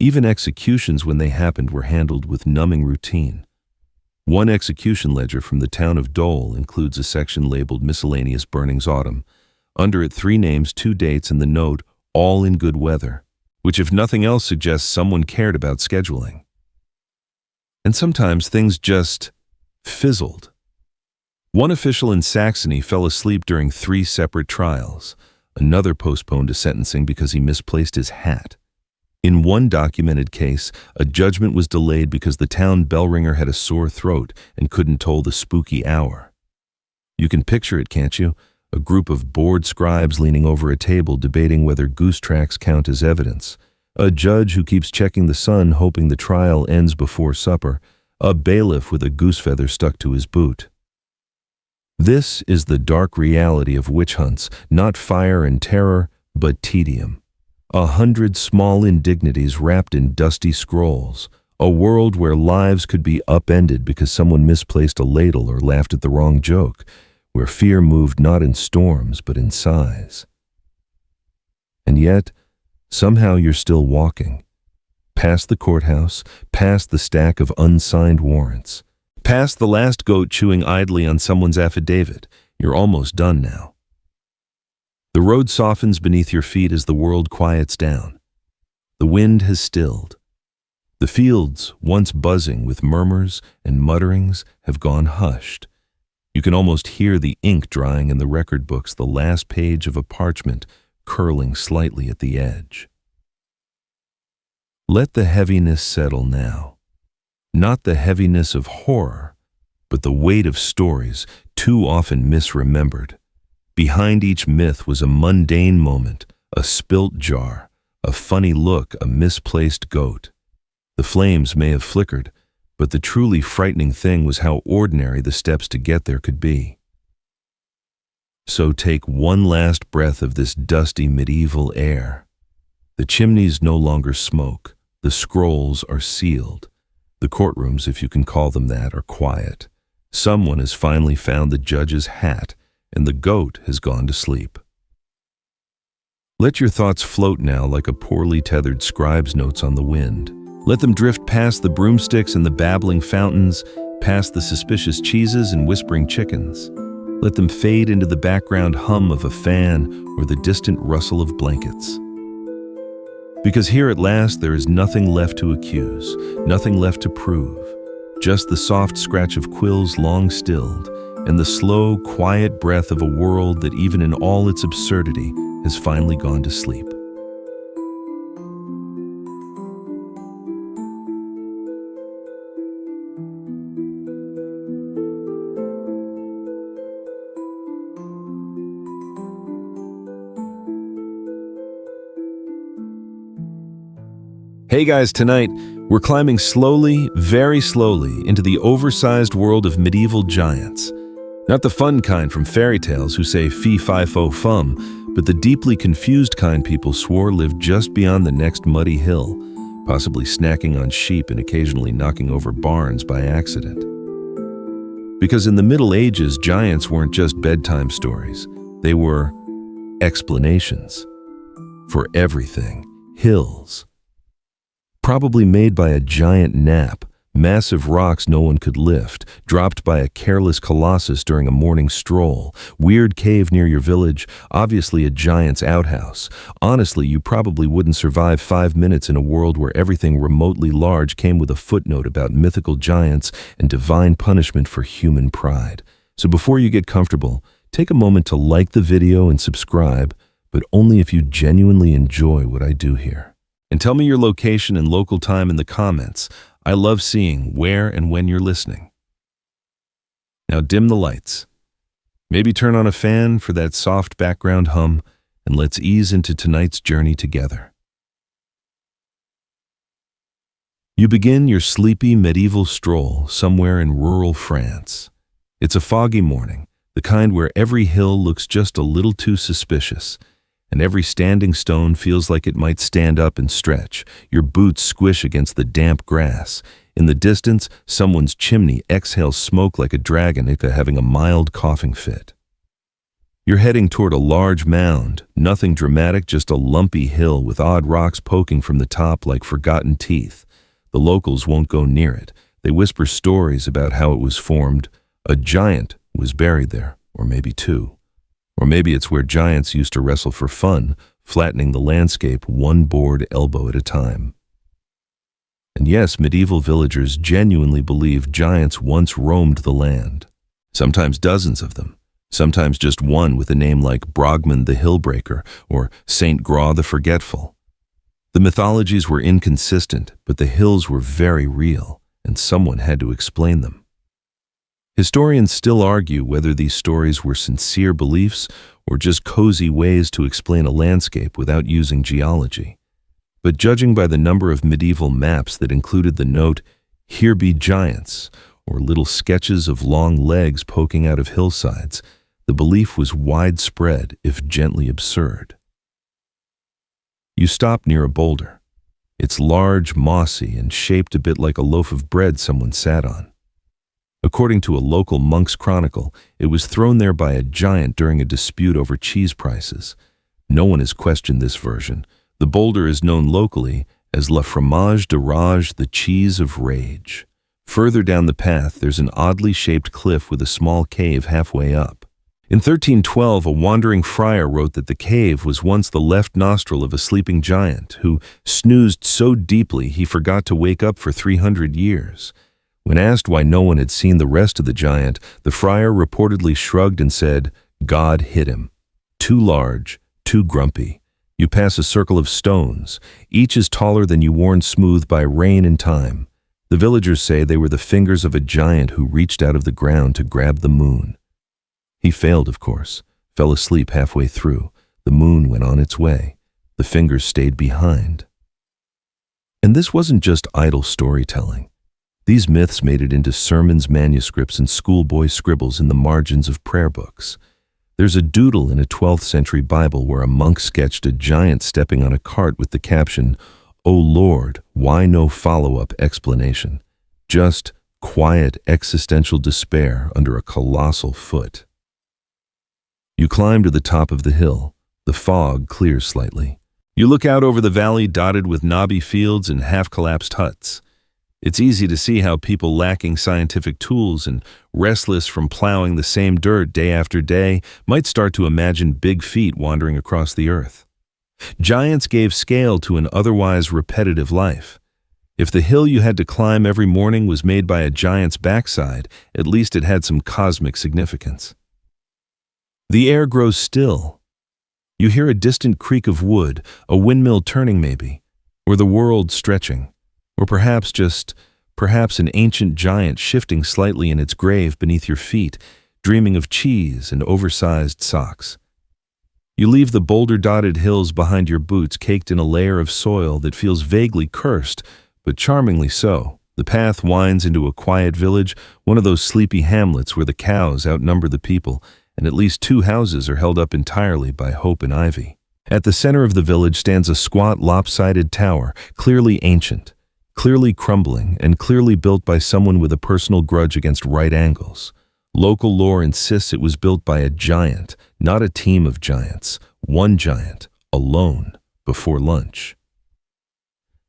Even executions, when they happened, were handled with numbing routine. One execution ledger from the town of Dole includes a section labeled Miscellaneous Burnings Autumn. Under it, 3 names, 2 dates, and the note, all in good weather, which if nothing else suggests someone cared about scheduling. And sometimes things just fizzled. One official in Saxony fell asleep during 3 separate trials. Another postponed a sentencing because he misplaced his hat. In one documented case, a judgment was delayed because the town bell ringer had a sore throat and couldn't toll the spooky hour. You can picture it, can't you? A group of bored scribes leaning over a table debating whether goose tracks count as evidence. A judge who keeps checking the sun hoping the trial ends before supper. A bailiff with a goose feather stuck to his boot. This is the dark reality of witch hunts, not fire and terror, but tedium. 100 small indignities wrapped in dusty scrolls. A world where lives could be upended because someone misplaced a ladle or laughed at the wrong joke. Where fear moved not in storms, but in sighs. And yet, somehow you're still walking. Past the courthouse, past the stack of unsigned warrants, past the last goat chewing idly on someone's affidavit. You're almost done now. The road softens beneath your feet as the world quiets down. The wind has stilled. The fields, once buzzing with murmurs and mutterings, have gone hushed. You can almost hear the ink drying in the record books, the last page of a parchment curling slightly at the edge. Let the heaviness settle now. Not the heaviness of horror, but the weight of stories too often misremembered. Behind each myth was a mundane moment, a spilt jar, a funny look, a misplaced goat. The flames may have flickered, but the truly frightening thing was how ordinary the steps to get there could be. So take one last breath of this dusty medieval air. The chimneys no longer smoke. The scrolls are sealed. The courtrooms, if you can call them that, are quiet. Someone has finally found the judge's hat, and the goat has gone to sleep. Let your thoughts float now like a poorly tethered scribe's notes on the wind. Let them drift past the broomsticks and the babbling fountains, past the suspicious cheeses and whispering chickens. Let them fade into the background hum of a fan or the distant rustle of blankets. Because here at last there is nothing left to accuse, nothing left to prove, just the soft scratch of quills long stilled, and the slow, quiet breath of a world that even in all its absurdity has finally gone to sleep. Hey guys, tonight we're climbing slowly, very slowly, into the oversized world of medieval giants. Not the fun kind from fairy tales who say fee fi fo fum, but the deeply confused kind people swore lived just beyond the next muddy hill, possibly snacking on sheep and occasionally knocking over barns by accident. Because in the Middle Ages, giants weren't just bedtime stories. They were explanations for everything. Hills, Probably made by a giant nap, massive rocks no one could lift, dropped by a careless colossus during a morning stroll, weird cave near your village, obviously a giant's outhouse. Honestly, you probably wouldn't survive 5 minutes in a world where everything remotely large came with a footnote about mythical giants and divine punishment for human pride. So before you get comfortable, take a moment to like the video and subscribe, but only if you genuinely enjoy what I do here. And tell me your location and local time in the comments. I love seeing where and when you're listening. Now dim the lights. Maybe turn on a fan for that soft background hum, and let's ease into tonight's journey together. You begin your sleepy medieval stroll somewhere in rural France. It's a foggy morning, the kind where every hill looks just a little too suspicious, and every standing stone feels like it might stand up and stretch. Your boots squish against the damp grass. In the distance, someone's chimney exhales smoke like a dragon having a mild coughing fit. You're heading toward a large mound, nothing dramatic, just a lumpy hill with odd rocks poking from the top like forgotten teeth. The locals won't go near it. They whisper stories about how it was formed. A giant was buried there, or maybe two. Or maybe it's where giants used to wrestle for fun, flattening the landscape one bored elbow at a time. And yes, medieval villagers genuinely believe giants once roamed the land. Sometimes dozens of them. Sometimes just one with a name like Brogman the Hillbreaker or Saint Graw the Forgetful. The mythologies were inconsistent, but the hills were very real, and someone had to explain them. Historians still argue whether these stories were sincere beliefs or just cozy ways to explain a landscape without using geology. But judging by the number of medieval maps that included the note, "Here be giants," or little sketches of long legs poking out of hillsides, the belief was widespread, if gently absurd. You stop near a boulder. It's large, mossy, and shaped a bit like a loaf of bread someone sat on. According to a local monk's chronicle, it was thrown there by a giant during a dispute over cheese prices. No one has questioned this version. The boulder is known locally as Le Fromage de Rage, the cheese of rage. Further down the path, there's an oddly shaped cliff with a small cave halfway up. In 1312, a wandering friar wrote that the cave was once the left nostril of a sleeping giant who snoozed so deeply he forgot to wake up for 300 years. When asked why no one had seen the rest of the giant, the friar reportedly shrugged and said, "God hit him. Too large, too grumpy. You pass a circle of stones. Each is taller than you, worn smooth by rain and time. The villagers say they were the fingers of a giant who reached out of the ground to grab the moon." He failed, of course, fell asleep halfway through. The moon went on its way. The fingers stayed behind. And this wasn't just idle storytelling. These myths made it into sermons, manuscripts, and schoolboy scribbles in the margins of prayer books. There's a doodle in a 12th century Bible where a monk sketched a giant stepping on a cart with the caption, "O Lord, why no follow-up explanation? Just quiet existential despair under a colossal foot." You climb to the top of the hill. The fog clears slightly. You look out over the valley dotted with knobby fields and half-collapsed huts. It's easy to see how people lacking scientific tools and restless from plowing the same dirt day after day might start to imagine big feet wandering across the earth. Giants gave scale to an otherwise repetitive life. If the hill you had to climb every morning was made by a giant's backside, at least it had some cosmic significance. The air grows still. You hear a distant creak of wood, a windmill turning maybe, or the world stretching. Or perhaps an ancient giant shifting slightly in its grave beneath your feet, dreaming of cheese and oversized socks. You leave the boulder-dotted hills behind your boots, caked in a layer of soil that feels vaguely cursed, but charmingly so. The path winds into a quiet village, one of those sleepy hamlets where the cows outnumber the people, and at least 2 houses are held up entirely by hope and ivy. At the center of the village stands a squat, lopsided tower, clearly ancient, clearly crumbling, and clearly built by someone with a personal grudge against right angles. Local lore insists it was built by a giant, not a team of giants, one giant, alone, before lunch.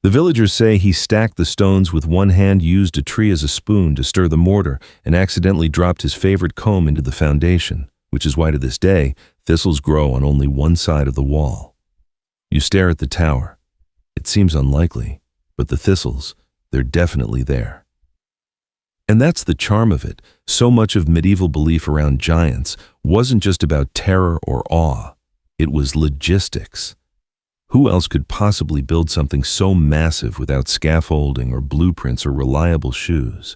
The villagers say he stacked the stones with one hand, used a tree as a spoon to stir the mortar, and accidentally dropped his favorite comb into the foundation, which is why to this day, thistles grow on only one side of the wall. You stare at the tower. It seems unlikely, but the thistles, they're definitely there. And that's the charm of it. So much of medieval belief around giants wasn't just about terror or awe. It was logistics. Who else could possibly build something so massive without scaffolding or blueprints or reliable shoes?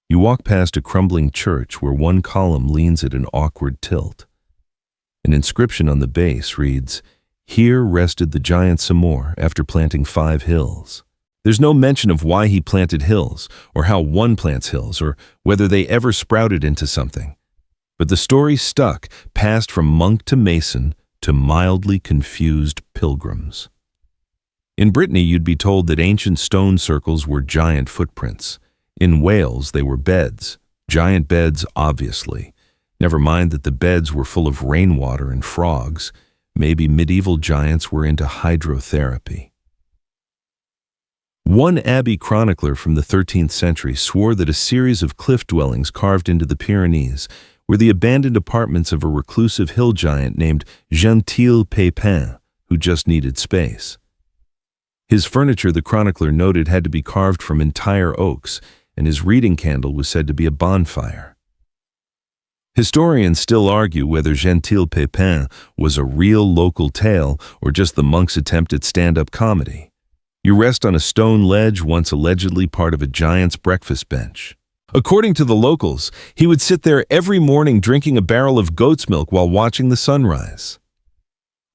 You walk past a crumbling church where one column leans at an awkward tilt. An inscription on the base reads, "Here rested the giant some more after planting 5 hills." There's no mention of why he planted hills, or how one plants hills, or whether they ever sprouted into something. But the story stuck, passed from monk to mason to mildly confused pilgrims. In Brittany, you'd be told that ancient stone circles were giant footprints. In Wales, they were beds. Giant beds, obviously. Never mind that the beds were full of rainwater and frogs. Maybe medieval giants were into hydrotherapy. One abbey chronicler from the 13th century swore that a series of cliff dwellings carved into the Pyrenees were the abandoned apartments of a reclusive hill giant named Gentil Pépin, who just needed space. His furniture, the chronicler noted, had to be carved from entire oaks, and his reading candle was said to be a bonfire. Historians still argue whether Gentil Pépin was a real local tale or just the monk's attempt at stand-up comedy. You rest on a stone ledge once allegedly part of a giant's breakfast bench. According to the locals, he would sit there every morning drinking a barrel of goat's milk while watching the sunrise.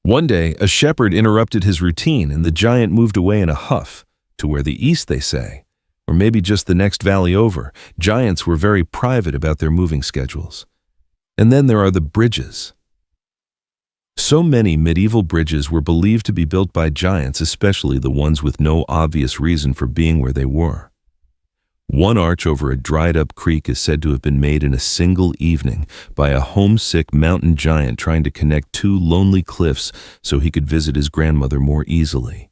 One day, a shepherd interrupted his routine and the giant moved away in a huff, to where the east, they say, or maybe just the next valley over. Giants were very private about their moving schedules. And then there are the bridges. So many medieval bridges were believed to be built by giants, especially the ones with no obvious reason for being where they were. One arch over a dried-up creek is said to have been made in a single evening by a homesick mountain giant trying to connect 2 lonely cliffs so he could visit his grandmother more easily.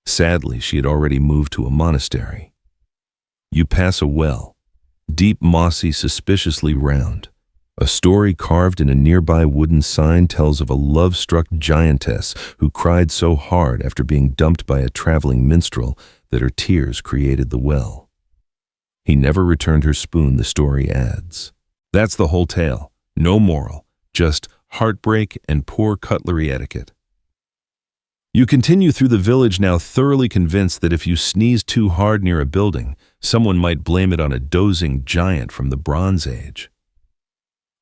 Sadly, she had already moved to a monastery. You pass a well, deep, mossy, suspiciously round. A story carved in a nearby wooden sign tells of a love-struck giantess who cried so hard after being dumped by a traveling minstrel that her tears created the well. He never returned her spoon, the story adds. That's the whole tale. No moral, just heartbreak and poor cutlery etiquette. You continue through the village, now thoroughly convinced that if you sneeze too hard near a building, someone might blame it on a dozing giant from the Bronze Age.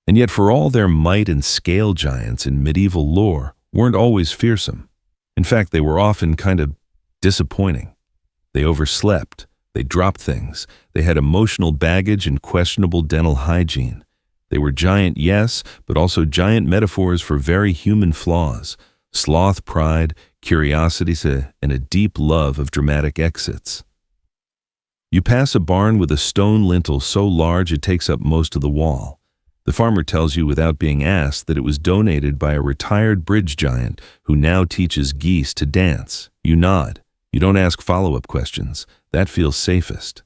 And yet, for all their might and scale, giants in medieval lore weren't always fearsome. In fact, they were often kind of disappointing. They overslept. They dropped things. They had emotional baggage and questionable dental hygiene. They were giant, yes, but also giant metaphors for very human flaws: sloth, pride, curiosity, and a deep love of dramatic exits. You pass a barn with a stone lintel so large it takes up most of the wall. The farmer tells you without being asked that it was donated by a retired bridge giant who now teaches geese to dance. You nod. You don't ask follow-up questions. That feels safest.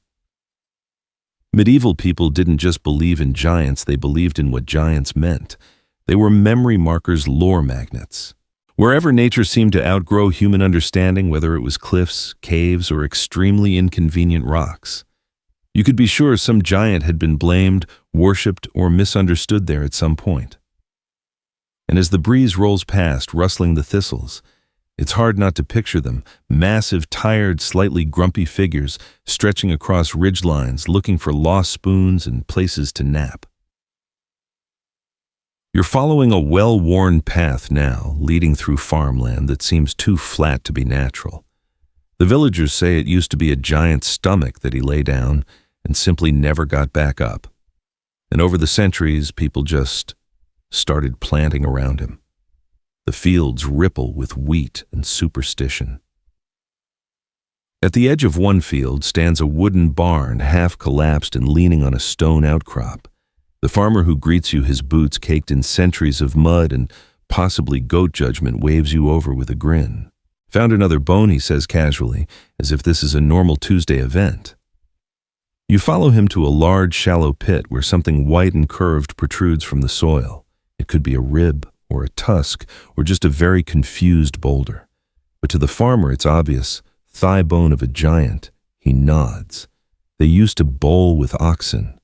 Medieval people didn't just believe in giants, they believed in what giants meant. They were memory markers, lore magnets. Wherever nature seemed to outgrow human understanding, whether it was cliffs, caves, or extremely inconvenient rocks, you could be sure some giant had been blamed, worshipped, or misunderstood there at some point. And as the breeze rolls past, rustling the thistles, it's hard not to picture them, massive, tired, slightly grumpy figures stretching across ridgelines, looking for lost spoons and places to nap. You're following a well-worn path now, leading through farmland that seems too flat to be natural. The villagers say it used to be a giant's stomach that he lay down and simply never got back up. And over the centuries, people just started planting around him. The fields ripple with wheat and superstition. At the edge of one field stands a wooden barn, half collapsed and leaning on a stone outcrop. The farmer who greets you, his boots caked in centuries of mud and possibly goat judgment, waves you over with a grin. Found another bone, he says casually, as if this is a normal Tuesday event. You follow him to a large, shallow pit where something white and curved protrudes from the soil. It could be a rib, or a tusk, or just a very confused boulder. But to the farmer it's obvious, thigh bone of a giant. He nods. They used to bowl with oxen.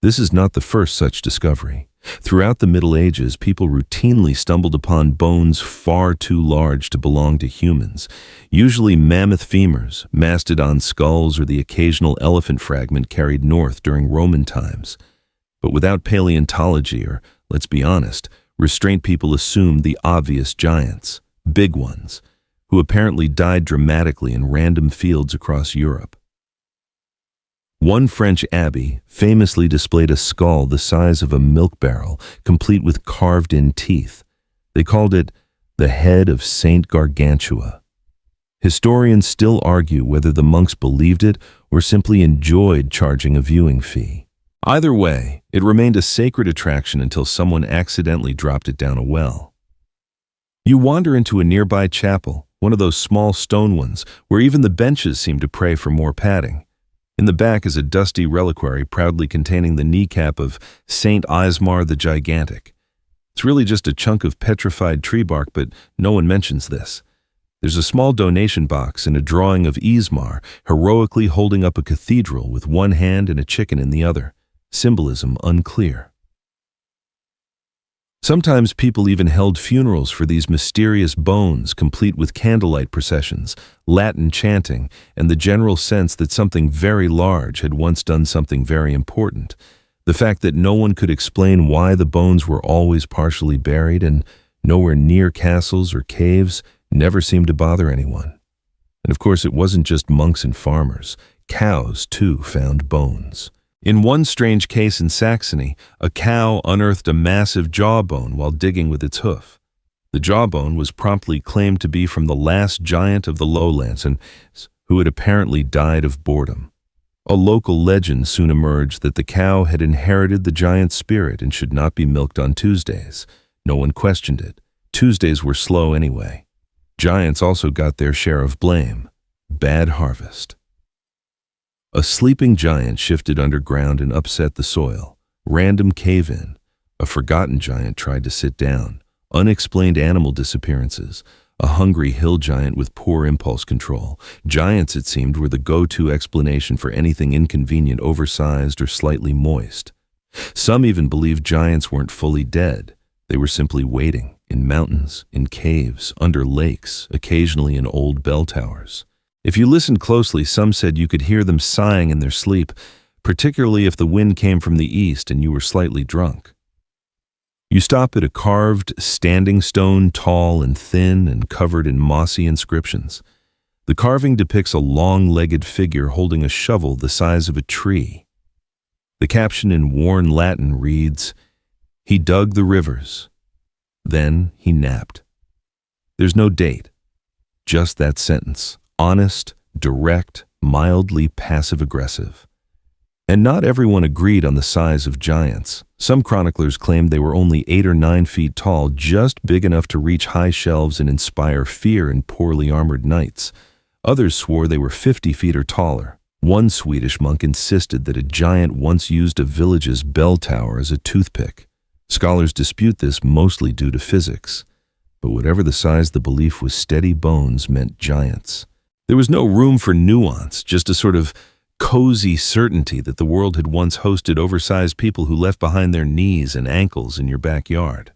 This is not the first such discovery. Throughout the Middle Ages, people routinely stumbled upon bones far too large to belong to humans, usually mammoth femurs, mastodon skulls, or the occasional elephant fragment carried north during Roman times. But without paleontology, or, let's be honest, restraint, people assumed the obvious giants, big ones, who apparently died dramatically in random fields across Europe. One French abbey famously displayed a skull the size of a milk barrel, complete with carved-in teeth. They called it the head of Saint Gargantua. Historians still argue whether the monks believed it or simply enjoyed charging a viewing fee. Either way, it remained a sacred attraction until someone accidentally dropped it down a well. You wander into a nearby chapel, one of those small stone ones, where even the benches seem to pray for more padding. In the back is a dusty reliquary proudly containing the kneecap of Saint Ismar the Gigantic. It's really just a chunk of petrified tree bark, but no one mentions this. There's a small donation box and a drawing of Ismar heroically holding up a cathedral with one hand and a chicken in the other. Symbolism unclear. Sometimes people even held funerals for these mysterious bones, complete with candlelight processions, Latin chanting, and the general sense that something very large had once done something very important. The fact that no one could explain why the bones were always partially buried and nowhere near castles or caves never seemed to bother anyone. And of course, it wasn't just monks and farmers. Cows, too, found bones. In one strange case in Saxony, a cow unearthed a massive jawbone while digging with its hoof. The jawbone was promptly claimed to be from the last giant of the lowlands, and who had apparently died of boredom. A local legend soon emerged that the cow had inherited the giant's spirit and should not be milked on Tuesdays. No one questioned it. Tuesdays were slow anyway. Giants also got their share of blame. Bad harvest. A sleeping giant shifted underground and upset the soil. Random cave-in. A forgotten giant tried to sit down. Unexplained animal disappearances. A hungry hill giant with poor impulse control. Giants, it seemed, were the go-to explanation for anything inconvenient, oversized, or slightly moist. Some even believed giants weren't fully dead. They were simply waiting, in mountains, in caves, under lakes, occasionally in old bell towers. If you listened closely, some said you could hear them sighing in their sleep, particularly if the wind came from the east and you were slightly drunk. You stop at a carved, standing stone, tall and thin and covered in mossy inscriptions. The carving depicts a long-legged figure holding a shovel the size of a tree. The caption in worn Latin reads, "He dug the rivers. Then he napped." There's no date, just that sentence. Honest, direct, mildly passive-aggressive. And not everyone agreed on the size of giants. Some chroniclers claimed they were only 8 or 9 feet tall, just big enough to reach high shelves and inspire fear in poorly armored knights. Others swore they were 50 feet or taller. One Swedish monk insisted that a giant once used a village's bell tower as a toothpick. Scholars dispute this, mostly due to physics. But whatever the size, the belief was steady bones meant giants. There was no room for nuance, just a sort of cozy certainty that the world had once hosted oversized people who left behind their knees and ankles in your backyard.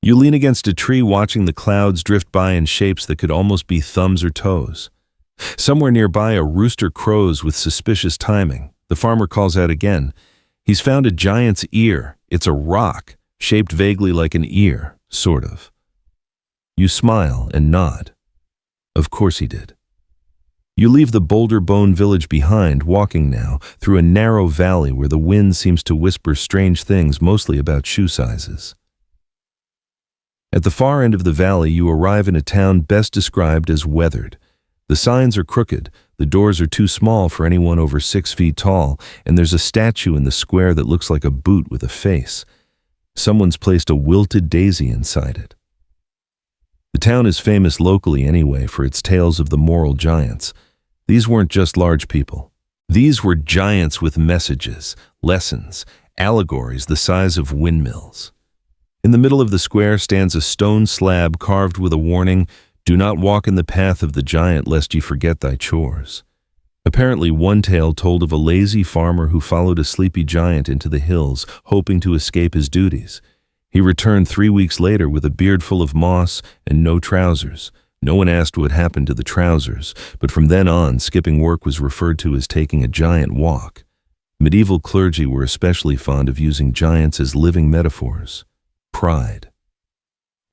You lean against a tree watching the clouds drift by in shapes that could almost be thumbs or toes. Somewhere nearby, a rooster crows with suspicious timing. The farmer calls out again. He's found a giant's ear. It's a rock, shaped vaguely like an ear, sort of. You smile and nod. Of course he did. You leave the Boulder Bone village behind, walking now through a narrow valley where the wind seems to whisper strange things, mostly about shoe sizes. At the far end of the valley, you arrive in a town best described as weathered. The signs are crooked, the doors are too small for anyone over 6 feet tall, and there's a statue in the square that looks like a boot with a face. Someone's placed a wilted daisy inside it. The town is famous locally anyway for its tales of the moral giants. These weren't just large people. These were giants with messages, lessons, allegories the size of windmills. In the middle of the square stands a stone slab carved with a warning, "Do not walk in the path of the giant lest ye forget thy chores." Apparently, one tale told of a lazy farmer who followed a sleepy giant into the hills, hoping to escape his duties. He returned 3 weeks later with a beard full of moss and no trousers. No one asked what happened to the trousers, but from then on, skipping work was referred to as taking a giant walk. Medieval clergy were especially fond of using giants as living metaphors. Pride.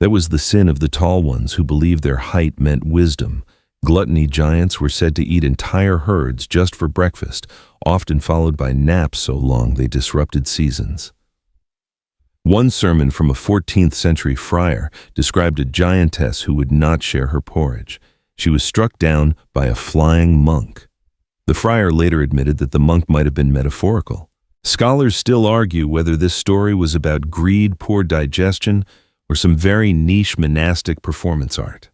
That was the sin of the tall ones who believed their height meant wisdom. Gluttony giants were said to eat entire herds just for breakfast, often followed by naps so long they disrupted seasons. One sermon from a 14th century friar described a giantess who would not share her porridge. She was struck down by a flying monk. The friar later admitted that the monk might have been metaphorical. Scholars still argue whether this story was about greed, poor digestion, or some very niche monastic performance art.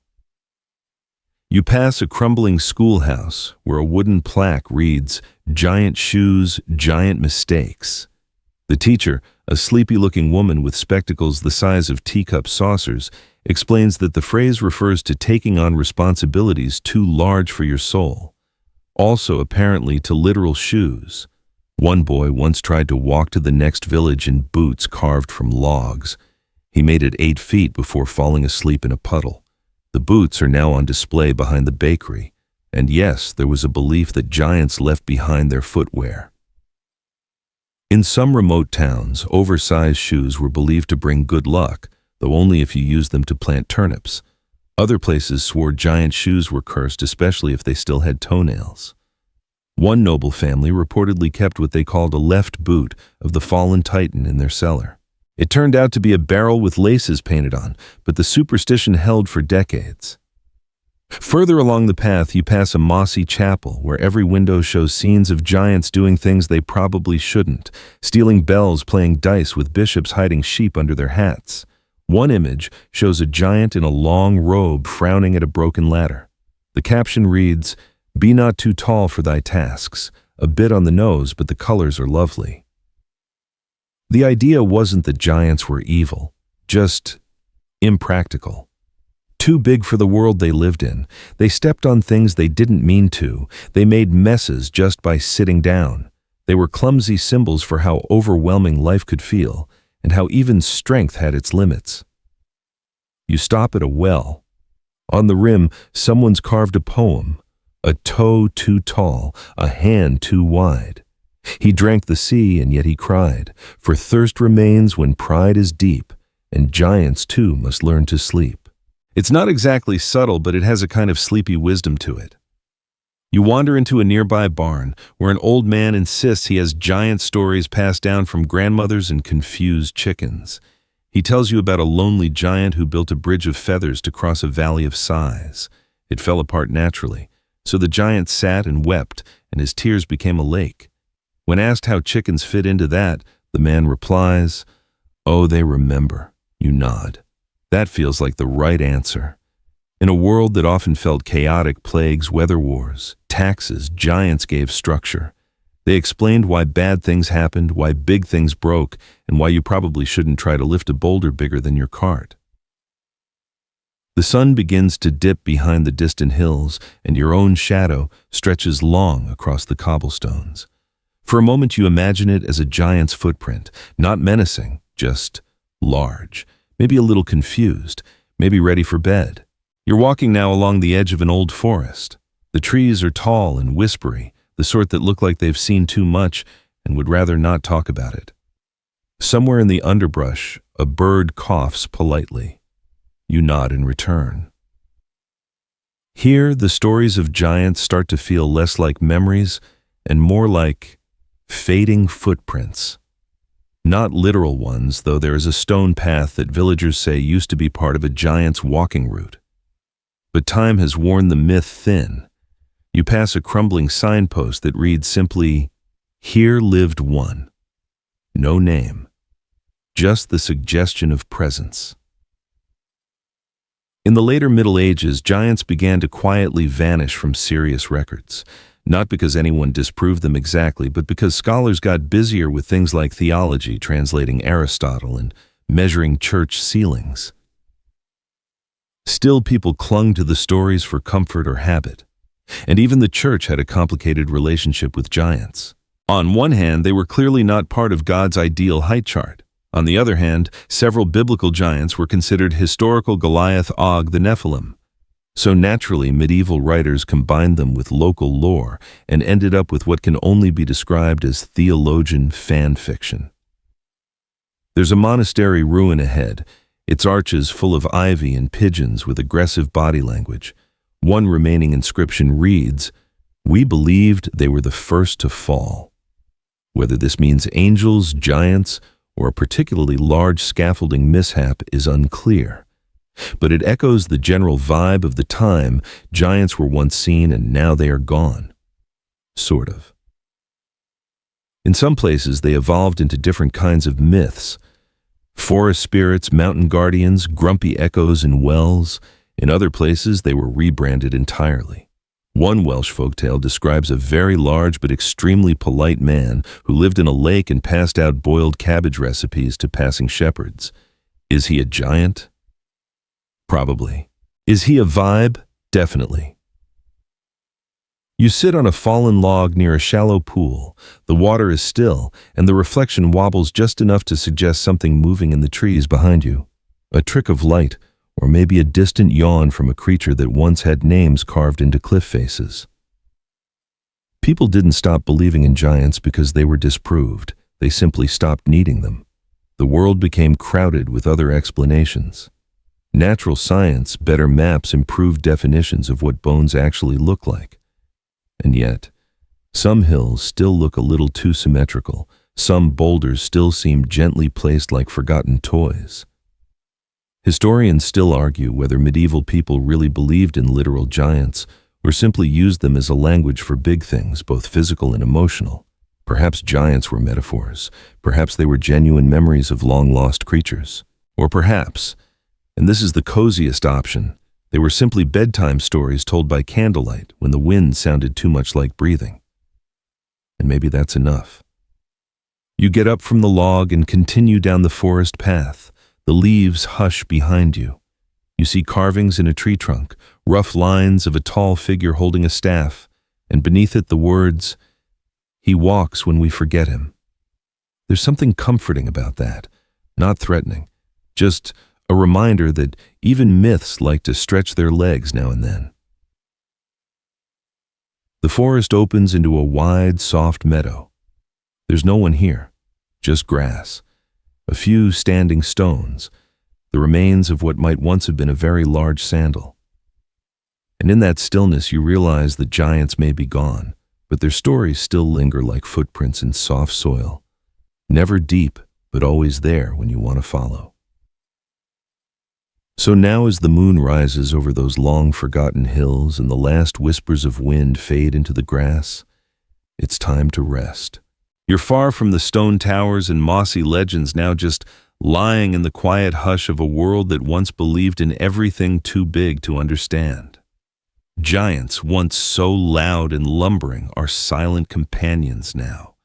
You pass a crumbling schoolhouse where a wooden plaque reads, "Giant shoes, giant mistakes." The teacher, a sleepy-looking woman with spectacles the size of teacup saucers, explains that the phrase refers to taking on responsibilities too large for your soul. Also, apparently, to literal shoes. One boy once tried to walk to the next village in boots carved from logs. He made it 8 feet before falling asleep in a puddle. The boots are now on display behind the bakery. And yes, there was a belief that giants left behind their footwear. In some remote towns, oversized shoes were believed to bring good luck, though only if you used them to plant turnips. Other places swore giant shoes were cursed, especially if they still had toenails. One noble family reportedly kept what they called a left boot of the fallen titan in their cellar. It turned out to be a barrel with laces painted on, but the superstition held for decades. Further along the path, you pass a mossy chapel where every window shows scenes of giants doing things they probably shouldn't, stealing bells, playing dice with bishops hiding sheep under their hats. One image shows a giant in a long robe frowning at a broken ladder. The caption reads, "Be not too tall for thy tasks." A bit on the nose, but the colors are lovely. The idea wasn't that giants were evil, just impractical. Too big for the world they lived in. They stepped on things they didn't mean to. They made messes just by sitting down. They were clumsy symbols for how overwhelming life could feel, and how even strength had its limits. You stop at a well. On the rim, someone's carved a poem. A toe too tall, a hand too wide. He drank the sea, and yet he cried, for thirst remains when pride is deep, and giants too must learn to sleep. It's not exactly subtle, but it has a kind of sleepy wisdom to it. You wander into a nearby barn, where an old man insists he has giant stories passed down from grandmothers and confused chickens. He tells you about a lonely giant who built a bridge of feathers to cross a valley of sighs. It fell apart naturally, so the giant sat and wept, and his tears became a lake. When asked how chickens fit into that, the man replies, "Oh, they remember." You nod. That feels like the right answer. In a world that often felt chaotic, plagues, weather wars, taxes, giants gave structure. They explained why bad things happened, why big things broke, and why you probably shouldn't try to lift a boulder bigger than your cart. The sun begins to dip behind the distant hills, and your own shadow stretches long across the cobblestones. For a moment you imagine it as a giant's footprint, not menacing, just large, maybe a little confused, maybe ready for bed. You're walking now along the edge of an old forest. The trees are tall and whispery, the sort that look like they've seen too much and would rather not talk about it. Somewhere in the underbrush, a bird coughs politely. You nod in return. Here, the stories of giants start to feel less like memories and more like fading footprints. Not literal ones, though there is a stone path that villagers say used to be part of a giant's walking route. But time has worn the myth thin. You pass a crumbling signpost that reads simply, "Here lived one." No name, just the suggestion of presence. In the later Middle Ages, giants began to quietly vanish from serious records, not because anyone disproved them exactly, but because scholars got busier with things like theology, translating Aristotle, and measuring church ceilings. Still, people clung to the stories for comfort or habit, and even the church had a complicated relationship with giants. On one hand, they were clearly not part of God's ideal height chart. On the other hand, several biblical giants were considered historical Goliath, Og, the Nephilim. So naturally, medieval writers combined them with local lore and ended up with what can only be described as theologian fan fiction. There's a monastery ruin ahead, its arches full of ivy and pigeons with aggressive body language. One remaining inscription reads, "We believed they were the first to fall." Whether this means angels, giants, or a particularly large scaffolding mishap is unclear. But it echoes the general vibe of the time. Giants were once seen and now they are gone. Sort of. In some places, they evolved into different kinds of myths. Forest spirits, mountain guardians, grumpy echoes in wells. In other places, they were rebranded entirely. One Welsh folktale describes a very large but extremely polite man who lived in a lake and passed out boiled cabbage recipes to passing shepherds. Is he a giant? Probably. Is he a vibe? Definitely. You sit on a fallen log near a shallow pool. The water is still, and the reflection wobbles just enough to suggest something moving in the trees behind you. A trick of light, or maybe a distant yawn from a creature that once had names carved into cliff faces. People didn't stop believing in giants because they were disproved. They simply stopped needing them. The world became crowded with other explanations. Natural science, better maps, improved definitions of what bones actually look like. And yet, some hills still look a little too symmetrical. Some boulders still seem gently placed like forgotten toys. Historians still argue whether medieval people really believed in literal giants or simply used them as a language for big things, both physical and emotional. Perhaps giants were metaphors. Perhaps they were genuine memories of long-lost creatures. Or perhaps, and this is the coziest option, they were simply bedtime stories told by candlelight when the wind sounded too much like breathing. And maybe that's enough. You get up from the log and continue down the forest path. The leaves hush behind you. You see carvings in a tree trunk, rough lines of a tall figure holding a staff, and beneath it the words, "He walks when we forget him." There's something comforting about that, not threatening, just a reminder that even myths like to stretch their legs now and then. The forest opens into a wide, soft meadow. There's no one here, just grass. A few standing stones, the remains of what might once have been a very large sandal. And in that stillness you realize the giants may be gone, but their stories still linger like footprints in soft soil, never deep, but always there when you want to follow. So now as the moon rises over those long-forgotten hills and the last whispers of wind fade into the grass, it's time to rest. You're far from the stone towers and mossy legends, now just lying in the quiet hush of a world that once believed in everything too big to understand. Giants, once so loud and lumbering, are silent companions now.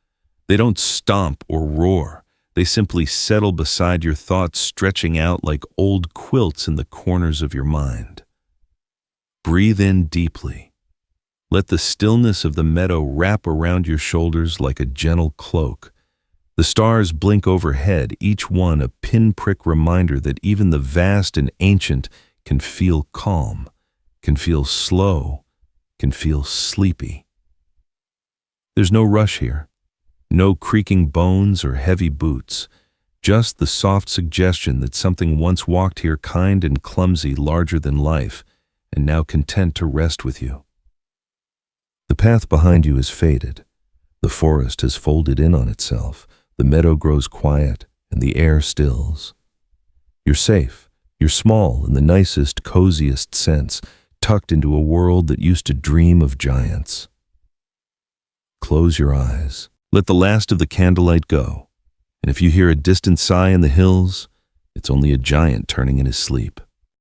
They don't stomp or roar. They simply settle beside your thoughts, stretching out like old quilts in the corners of your mind. Breathe in deeply. Let the stillness of the meadow wrap around your shoulders like a gentle cloak. The stars blink overhead, each one a pinprick reminder that even the vast and ancient can feel calm, can feel slow, can feel sleepy. There's no rush here, no creaking bones or heavy boots, just the soft suggestion that something once walked here kind and clumsy, larger than life, and now content to rest with you. The path behind you is faded. The forest has folded in on itself. The meadow grows quiet, and the air stills. You're safe. You're small in the nicest, coziest sense, tucked into a world that used to dream of giants. Close your eyes. Let the last of the candlelight go. And if you hear a distant sigh in the hills, it's only a giant turning in his sleep.